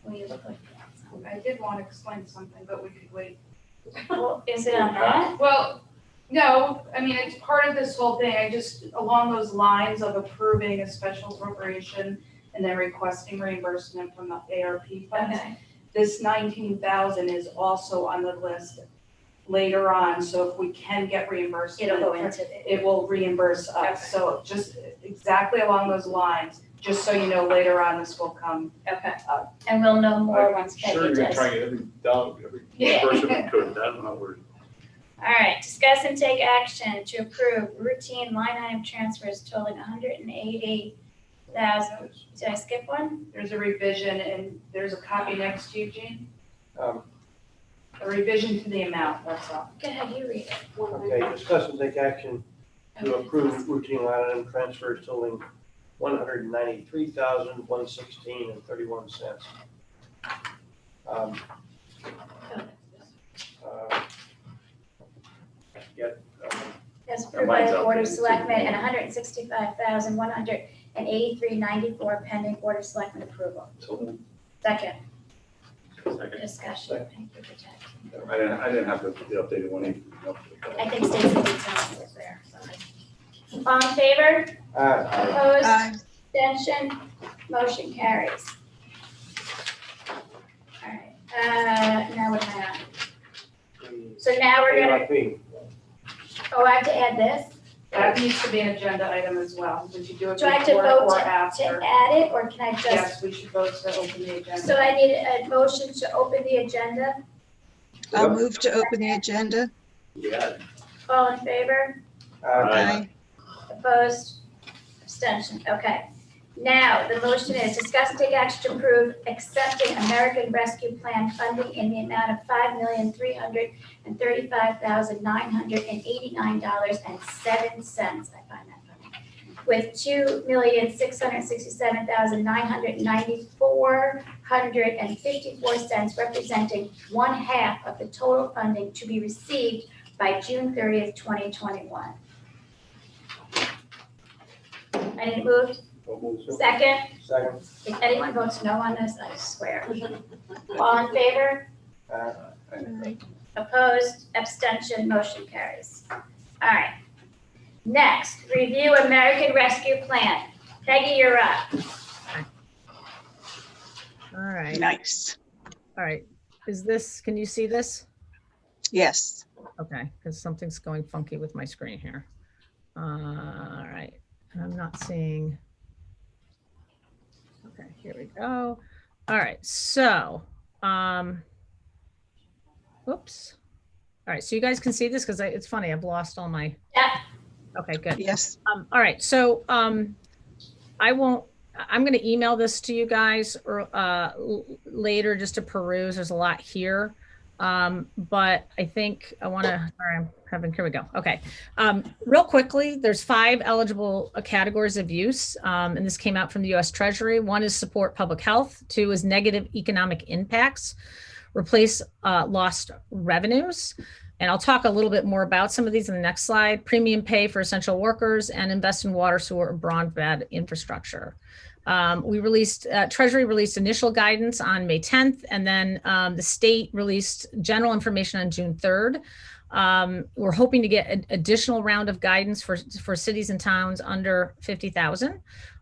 Will you look like I did want to explain something, but we could wait. Well, is it on that? Well, no, I mean, it's part of this whole thing. I just, along those lines of approving a special appropriation and then requesting reimbursement from the ARP funds. Okay. This 19,000 is also on the list later on, so if we can get reimbursement. It'll go into It will reimburse Okay. us, so just exactly along those lines, just so you know, later on, this will come. Okay. And we'll know more once Peggy Sure, you're gonna does. try and get every Yeah. person we could, I'm not worried. All right, discuss and take action to approve routine line item transfers totaling $180,000. Did I skip one? There's a revision, and there's a copy next to you, Jean. Um, A revision to the amount, that's all. Go ahead, you read it. Okay, discuss and take action to approve routine line item transfers totaling $193,116.31. As approved by the Board of Selectmen and $165,183.94 pending Board of Selectmen approval. So, Second, second. discussion. Thank you for checking. I didn't have the updated one either. I think Stacy did tell me it was there. Sorry. All in favor? Opposed? Abstention? Motion carries. All right, now what am I on? So now we're gonna, ARP. I have to add this? That needs to be an agenda item as well. Would you do it Do I have to before vote or to after? add it, or can I just? Yes, we should vote to open the agenda. So I need a motion to open the agenda. I'll move to open the agenda. Yeah. All in favor? Aye. Opposed? Abstention, okay. Now, the motion is discuss and take action to approve accepting American Rescue Plan funding in the amount of $5,335,989.07. I find that funny. with 2,667,994.54 representing 1/2 of the total funding to be received by June 30th, 2021. I need moved. Second, Second. if anyone votes no on this, I swear. All in favor? Opposed, abstention, motion carries. All right. Next, review American Rescue Plan. Peggy, you're up. All right. Nice. All right. Is this, can you see this? Yes. Okay, because something's going funky with my screen here. All right, and I'm not seeing. Okay, here we go. All right, so, whoops. All right, so you guys can see this because it's funny, I've lost all my. Yeah. Okay, good. Yes. All right, so I'm going to email this to you guys or, later just to peruse. There's a lot here. But I think I want to, sorry, I'm having, here we go. Okay. Real quickly, there's 5 eligible categories of use. And this came out from the US Treasury. 1 is support public health. 2 is negative economic impacts, replace lost revenues. And I'll talk a little bit more about some of these in the next slide. Premium pay for essential workers and invest in water, sewer, and broadband infrastructure. Treasury released initial guidance on May 10th, and then the state released general information on June 3rd. We're hoping to get an additional round of guidance for cities and towns under 50,000.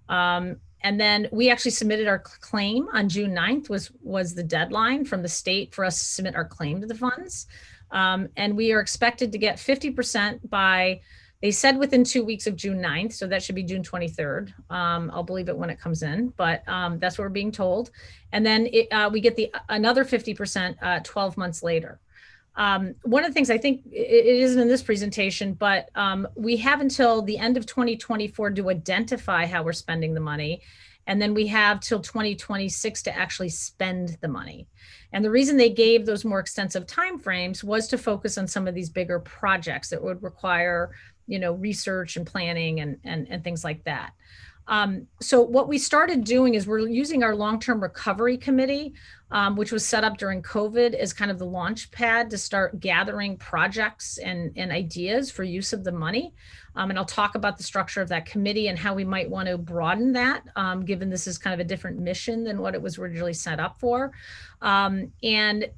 And then we actually submitted our claim on June 9th was the deadline from the state for us to submit our claim to the funds. And we are expected to get 50% by, they said within 2 weeks of June 9th, so that should be June 23rd. I'll believe it when it comes in, but that's what we're being told. And then we get another 50% 12 months later. One of the things I think it isn't in this presentation, but we have until the end of 2024 to identify how we're spending the money. And then we have till 2026 to actually spend the money. And the reason they gave those more extensive timeframes was to focus on some of these bigger projects that would require, research and planning and things like that. So what we started doing is we're using our long-term recovery committee, which was set up during COVID as kind of the launch pad to start gathering projects and ideas for use of the money. And I'll talk about the structure of that committee and how we might want to broaden that, given this is kind of a different mission than what it was originally set up for. And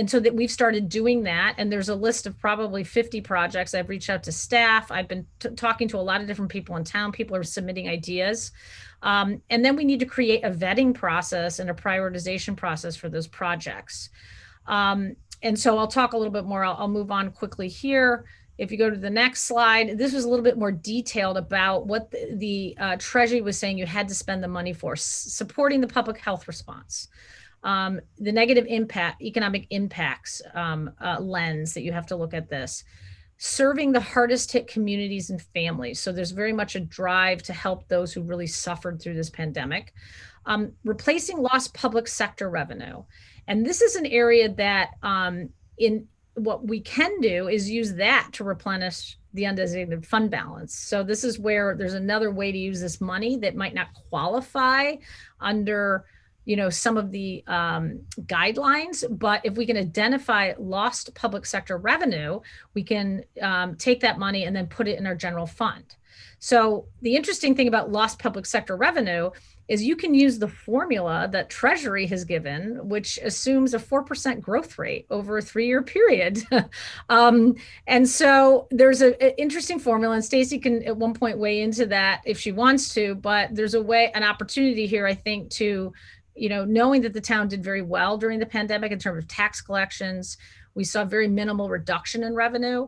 so that we've started doing that. And there's a list of probably 50 projects. I've reached out to staff. I've been talking to a lot of different people in town. People are submitting ideas. And then we need to create a vetting process and a prioritization process for those projects. And so I'll talk a little bit more. I'll move on quickly here. If you go to the next slide, this was a little bit more detailed about what the Treasury was saying you had to spend the money for: supporting the public health response, the negative economic impacts lens that you have to look at this, serving the hardest hit communities and families. So there's very much a drive to help those who really suffered through this pandemic, replacing lost public sector revenue. And this is an area that what we can do is use that to replenish the undesignated fund balance. So this is where there's another way to use this money that might not qualify under, some of the guidelines, but if we can identify lost public sector revenue, we can take that money and then put it in our general fund. So the interesting thing about lost public sector revenue is you can use the formula that Treasury has given, which assumes a 4% growth rate over a 3-year period. And so there's an interesting formula, and Stacy can at one point weigh into that if she wants to, but there's an opportunity here, I think, to, knowing that the town did very well during the pandemic in terms of tax collections, we saw very minimal reduction in revenue.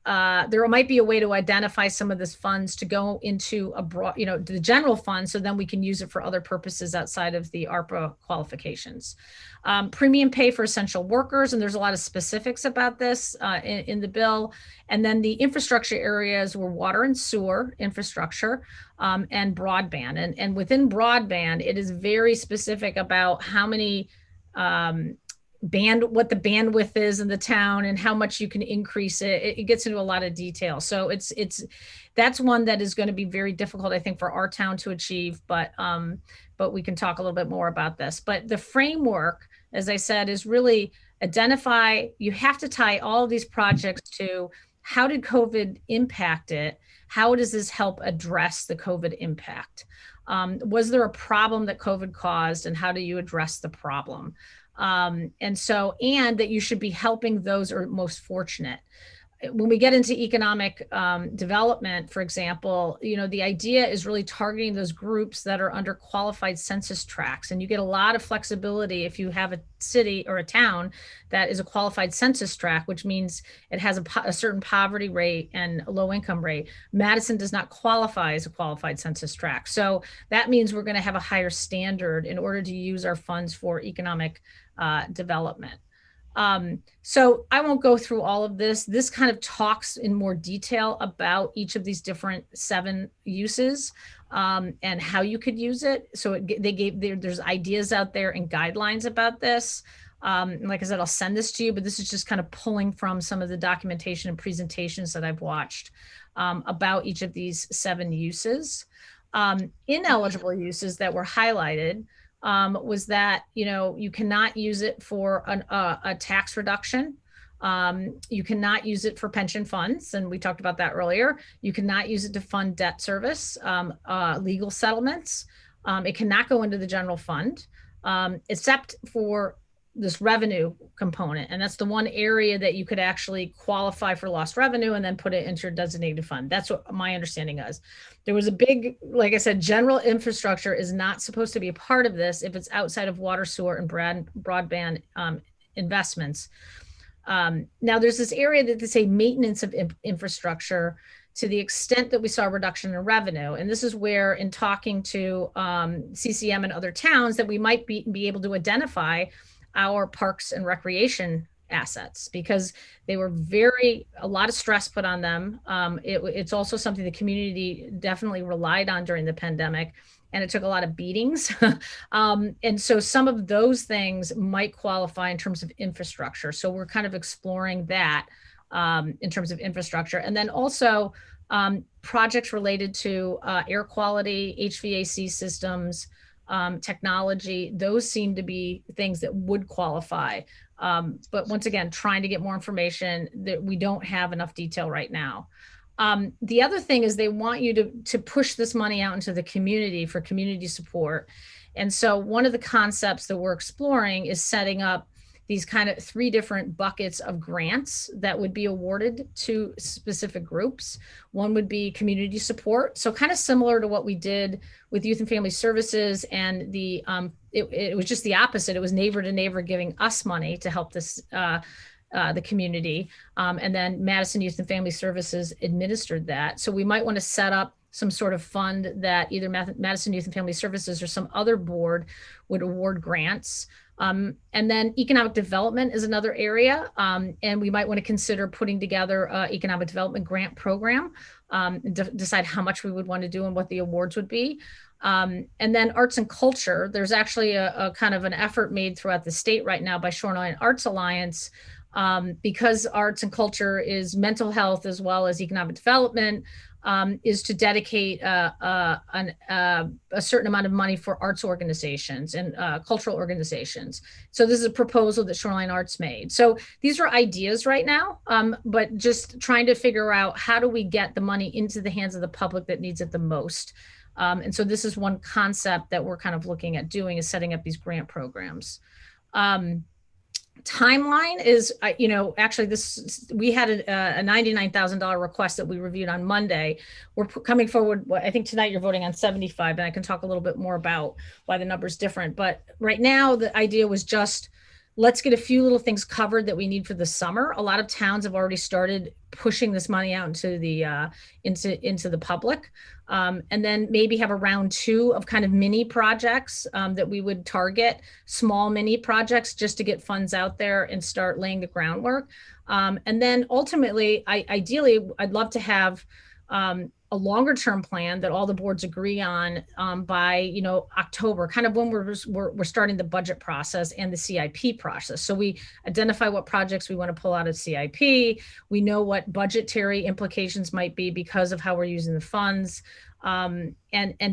There might be a way to identify some of this funds to go into a broad, the general fund, so then we can use it for other purposes outside of the ARPA qualifications. Premium pay for essential workers, and there's a lot of specifics about this in the bill. And then the infrastructure areas were water and sewer infrastructure and broadband. And within broadband, it is very specific about how many what the bandwidth is in the town and how much you can increase it. It gets into a lot of detail. So that's one that is going to be very difficult, I think, for our town to achieve, but we can talk a little bit more about this. But the framework, as I said, is really identify, you have to tie all of these projects to how did COVID impact it? How does this help address the COVID impact? Was there a problem that COVID caused, and how do you address the problem? And that you should be helping those who are most fortunate. When we get into economic development, for example, the idea is really targeting those groups that are under qualified census tracts. And you get a lot of flexibility if you have a city or a town that is a qualified census tract, which means it has a certain poverty rate and a low income rate. Madison does not qualify as a qualified census tract. So that means we're going to have a higher standard in order to use our funds for economic development. So I won't go through all of this. This kind of talks in more detail about each of these different 7 uses and how you could use it. So there's ideas out there and guidelines about this. Like I said, I'll send this to you, but this is just kind of pulling from some of the documentation and presentations that I've watched about each of these 7 uses. Ineligible uses that were highlighted was that, you cannot use it for a tax reduction. You cannot use it for pension funds. And we talked about that earlier. You cannot use it to fund debt service, legal settlements. It cannot go into the general fund, except for this revenue component. And that's the one area that you could actually qualify for lost revenue and then put it into your designated fund. That's what my understanding is. There was a big, like I said, general infrastructure is not supposed to be a part of this if it's outside of water, sewer, and broadband investments. Now there's this area that they say maintenance of infrastructure to the extent that we saw a reduction in revenue. And this is where, in talking to CCM and other towns, that we might be able to identify our parks and recreation assets, because they were a lot of stress put on them. It's also something the community definitely relied on during the pandemic, and it took a lot of beatings. And so some of those things might qualify in terms of infrastructure. So we're kind of exploring that in terms of infrastructure. And then also projects related to air quality, HVAC systems, technology. Those seem to be things that would qualify. But once again, trying to get more information, that we don't have enough detail right now. The other thing is they want you to push this money out into the community for community support. And so one of the concepts that we're exploring is setting up these kind of 3 different buckets of grants that would be awarded to specific groups. One would be community support. So kind of similar to what we did with Youth and Family Services, and it was just the opposite. It was neighbor to neighbor giving us money to help this the community. And then Madison Youth and Family Services administered that. So we might want to set up some sort of fund that either Madison Youth and Family Services or some other board would award grants. And then economic development is another area. And we might want to consider putting together an economic development grant program, decide how much we would want to do and what the awards would be. And then arts and culture, there's actually a kind of an effort made throughout the state right now by Shoreline Arts Alliance, because arts and culture is mental health as well as economic development, is to dedicate a certain amount of money for arts organizations and cultural organizations. So this is a proposal that Shoreline Arts made. So these are ideas right now, but just trying to figure out how do we get the money into the hands of the public that needs it the most. And so this is one concept that we're kind of looking at doing, is setting up these grant programs. Timeline is, actually we had a $99,000 request that we reviewed on Monday. We're coming forward. I think tonight you're voting on 75, and I can talk a little bit more about why the number's different. But right now the idea was just, let's get a few little things covered that we need for the summer. A lot of towns have already started pushing this money out into the public. And then maybe have a round 2 of kind of mini projects that we would target, small mini projects, just to get funds out there and start laying the groundwork. And then ultimately, ideally, I'd love to have a longer term plan that all the boards agree on by, you know, October, kind of when we're starting the budget process and the CIP process. So we identify what projects we want to pull out of CIP. We know what budgetary implications might be because of how we're using the funds. And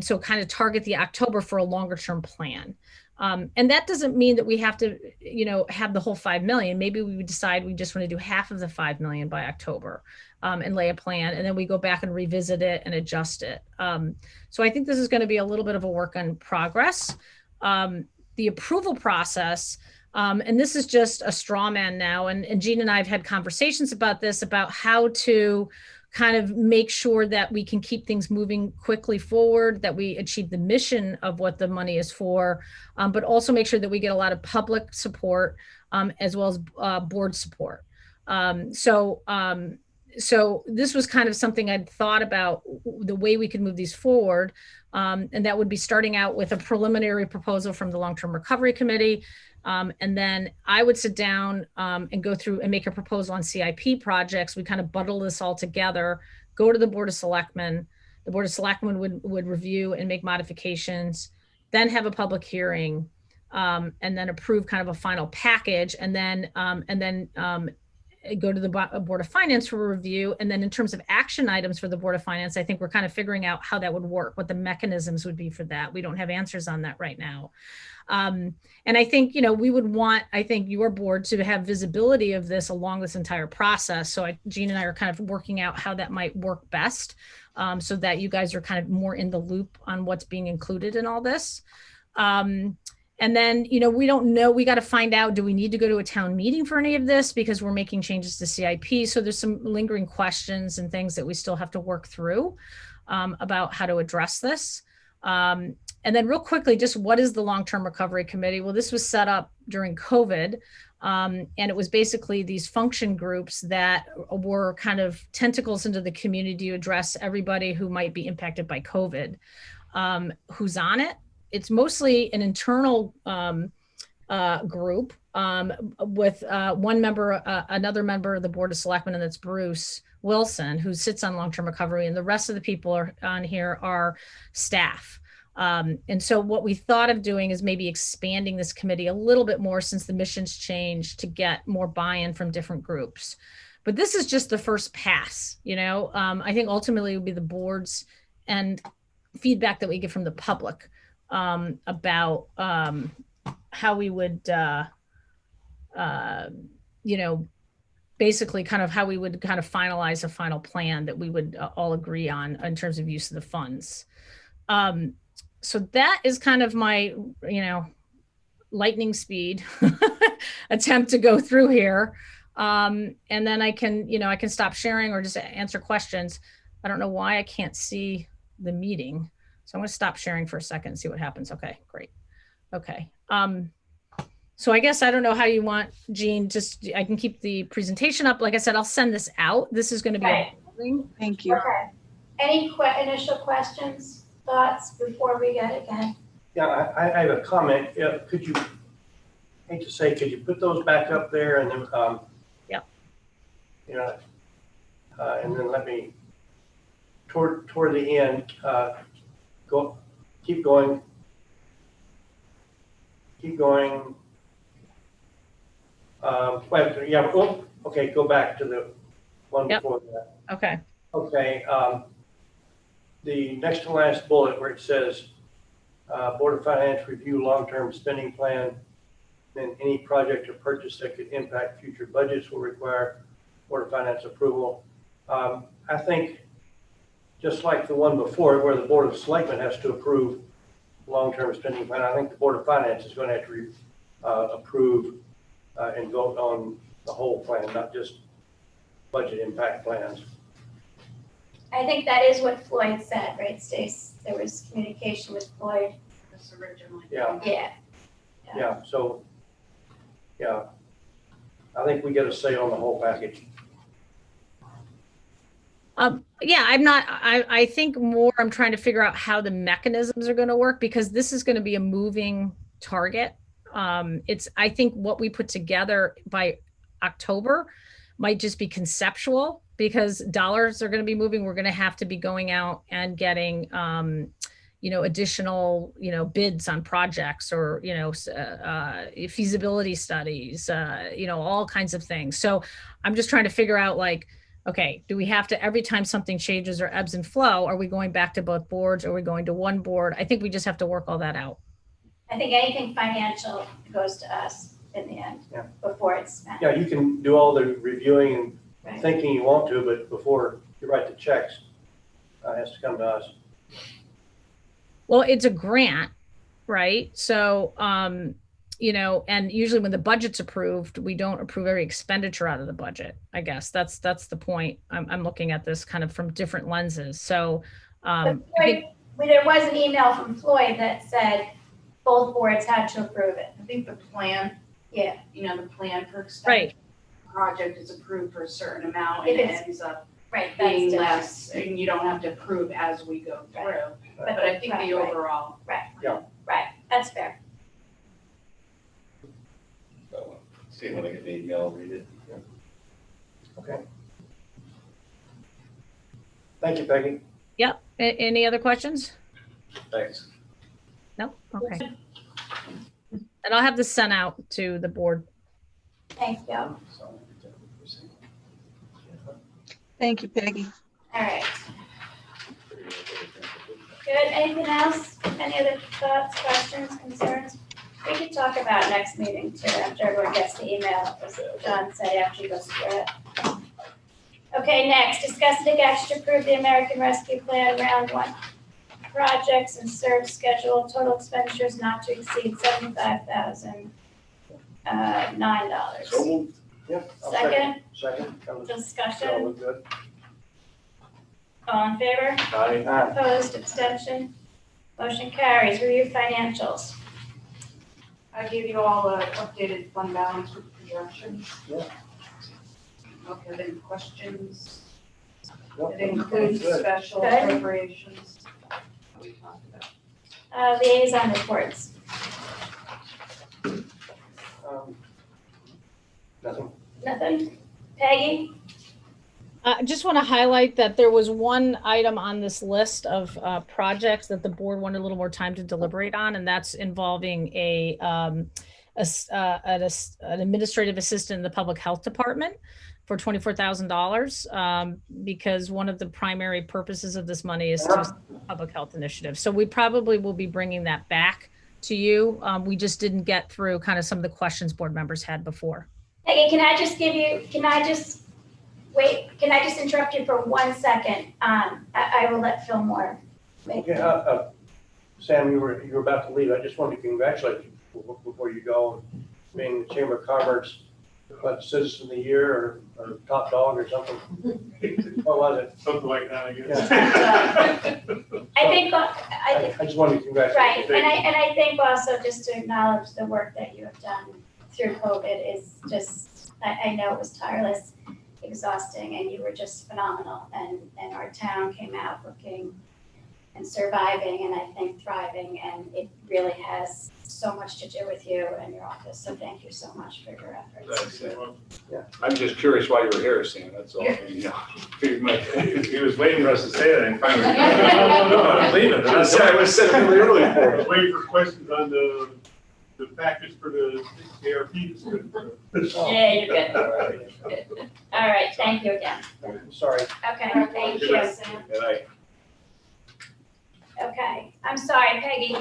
so kind of target the October for a longer term plan. And that doesn't mean that we have to, you know, have the whole 5 million. Maybe we would decide we just want to do half of the 5 million by October and lay a plan. And then we go back and revisit it and adjust it. So I think this is going to be a little bit of a work in progress. The approval process, and this is just a straw man now. And Jean and I have had conversations about this, about how to kind of make sure that we can keep things moving quickly forward, that we achieve the mission of what the money is for, but also make sure that we get a lot of public support as well as board support. So this was kind of something I'd thought about, the way we could move these forward. And that would be starting out with a preliminary proposal from the Long-Term Recovery Committee. And then I would sit down and go through and make a proposal on CIP projects. We kind of bundle this all together, go to the Board of Selectmen. The Board of Selectmen would review and make modifications, then have a public hearing, and then approve kind of a final package, and then go to the Board of Finance for a review. And then in terms of action items for the Board of Finance, I think we're kind of figuring out how that would work, what the mechanisms would be for that. We don't have answers on that right now. And I think, you know, we would want, I think, your board to have visibility of this along this entire process. So Jean and I are kind of working out how that might work best, so that you guys are kind of more in the loop on what's being included in all this. And then, you know, we don't know, we got to find out, do we need to go to a town meeting for any of this? Because we're making changes to CIP. So there's some lingering questions and things that we still have to work through about how to address this. And then real quickly, just what is the Long-Term Recovery Committee? Well, this was set up during COVID. And it was basically these function groups that were kind of tentacles into the community to address everybody who might be impacted by COVID. Who's on it? It's mostly an internal group with one member, another member of the Board of Selectmen, and that's Bruce Wilson, who sits on long-term recovery, and the rest of the people on here are staff. And so what we thought of doing is maybe expanding this committee a little bit more, since the mission's changed, to get more buy-in from different groups. But this is just the first pass, you know. I think ultimately it would be the boards and feedback that we get from the public about how we would, you know, basically kind of how we would kind of finalize a final plan that we would all agree on in terms of use of the funds. So that is kind of my, you know, lightning speed attempt to go through here. And then I can, you know, I can stop sharing or just answer questions. I don't know why I can't see the meeting. So I'm going to stop sharing for a second and see what happens. Okay, great. Okay. So I guess I don't know how you want, Jean, just, I can keep the presentation up. Like I said, I'll send this out. This is going to be Right. Thank you. Okay. Any initial questions, thoughts before we get again? Yeah, I have a comment. Could you, hate to say, could you put those back up there and then, Yep. You know, and then let me, toward the end, keep going. Okay, go back to the one Yep. before that. Okay. Okay, the next to last bullet where it says, Board of Finance review long-term spending plan, then any project or purchase that could impact future budgets will require Board of Finance approval. I think, just like the one before where the Board of Selectmen has to approve long-term spending plan, I think the Board of Finance is going to have to approve and vote on the whole plan, not just budget impact plans. I think that is what Floyd said, right, Stace? There was communication with Floyd. This originally. Yeah. Yeah. Yeah, so, yeah, I think we get a say on the whole package. Yeah, I think more I'm trying to figure out how the mechanisms are going to work, because this is going to be a moving target. I think what we put together by October might just be conceptual, because dollars are going to be moving. We're going to have to be going out and getting, additional, bids on projects or, feasibility studies, all kinds of things. So I'm just trying to figure out like, okay, do we have to, every time something changes or ebbs and flow, are we going back to both boards? Are we going to one board? I think we just have to work all that out. I think anything financial goes to us in the end, Yeah. before it's spent. Yeah, you can do all the reviewing and Right. thinking you want to, but before you write the checks, it has to come to us. Well, it's a grant, right? So, and usually when the budget's approved, we don't approve every expenditure out of the budget. I guess that's the point. I'm looking at this kind of from different lenses. So, But Floyd, there was an email from Floyd that said both boards had to approve it. I think the plan, Yeah, the plan for right, expenditure project is approved for a certain amount and If it it's- ends up right, that's being different. less, and you don't have to approve as we go Right. through. But I think the Right. overall, Right, that's fair. See, when I get the email, I'll read it. Okay. Thank you, Peggy. yep. Any other questions? Thanks. No? Okay. And I'll have this sent out to the board. Thank you. All Thank you, Peggy. right. Good. Anything else? Any other thoughts, questions, concerns? We could talk about next meeting too, after everyone gets the email, as John said, after you go through it. Okay, next, discuss and take action to approve the American Rescue Plan Round 1 projects and serve schedule, total expenditures not to exceed $75,009. So moved. Yep. I'll Second, Second. That discussion, look good. all in favor? Aye. Opposed, abstention, motion carries. Review financials. I gave you all the updated fund balance with projections. Yeah. Okay, have any questions? Yep. It includes Good. special Good. appropriations. We talked about. Liaison reports. Nothing. Nothing? Peggy? I just want to highlight that there was one item on this list of projects that the board wanted a little more time to deliberate on, and that's involving an administrative assistant in the public health department for $24,000, because one of the primary purposes of this money is to public health initiative. So we probably will be bringing that back to you. We just didn't get through kind of some of the questions board members had before. Peggy, can I just interrupt you for 1 second? I will let Phil Moore make. Okay, Sam, you were about to leave. I just wanted to congratulate you before you go, being the Chamber of Commerce, Citizen of the Year or Top Dog or something. What was it? Something like that, I guess. I just wanted to congratulate right, you. and I think also just to acknowledge the work that you have done through COVID is just, I know it was tireless, exhausting, and you were just phenomenal, and our town came out looking and surviving, and I think thriving, and it really has so much to do with you and your office, so thank you so much for your efforts. Thanks. I'm just curious why you were here, Sam, that's all. He was waiting for us to say that and finally, no, I'm leaving. I was sitting really early for it. Waiting for questions on the package for the ARP. Yeah, you're good. All right, thank you again. Sorry. Okay, thank you. Good night. Okay, I'm sorry, Peggy.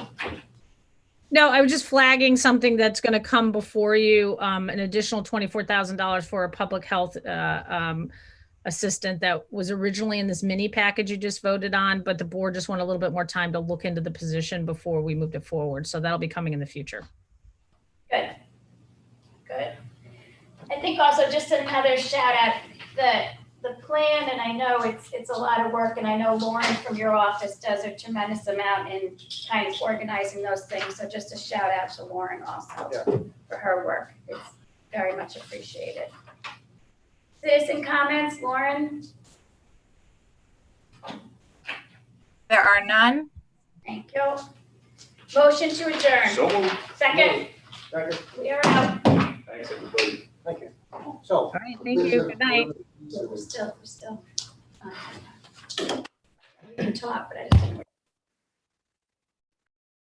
No, I was just flagging something that's going to come before you, an additional $24,000 for a public health assistant that was originally in this mini package you just voted on, but the board just wanted a little bit more time to look into the position before we moved it forward. So that'll be coming in the future. Good. Good. I think also just another shout out, the plan, and I know it's a lot of work, and I know Lauren from your office does a tremendous amount in kind of organizing those things. So just a shout out to Lauren also for her work. It's very much appreciated. Citizen comments, Lauren? There are none. Thank you. Motion to adjourn. So moved. Second, Second. we are out. Thanks, everybody. Thank you. So. All right, thank you. Good night. We're still, we can talk, but I just didn't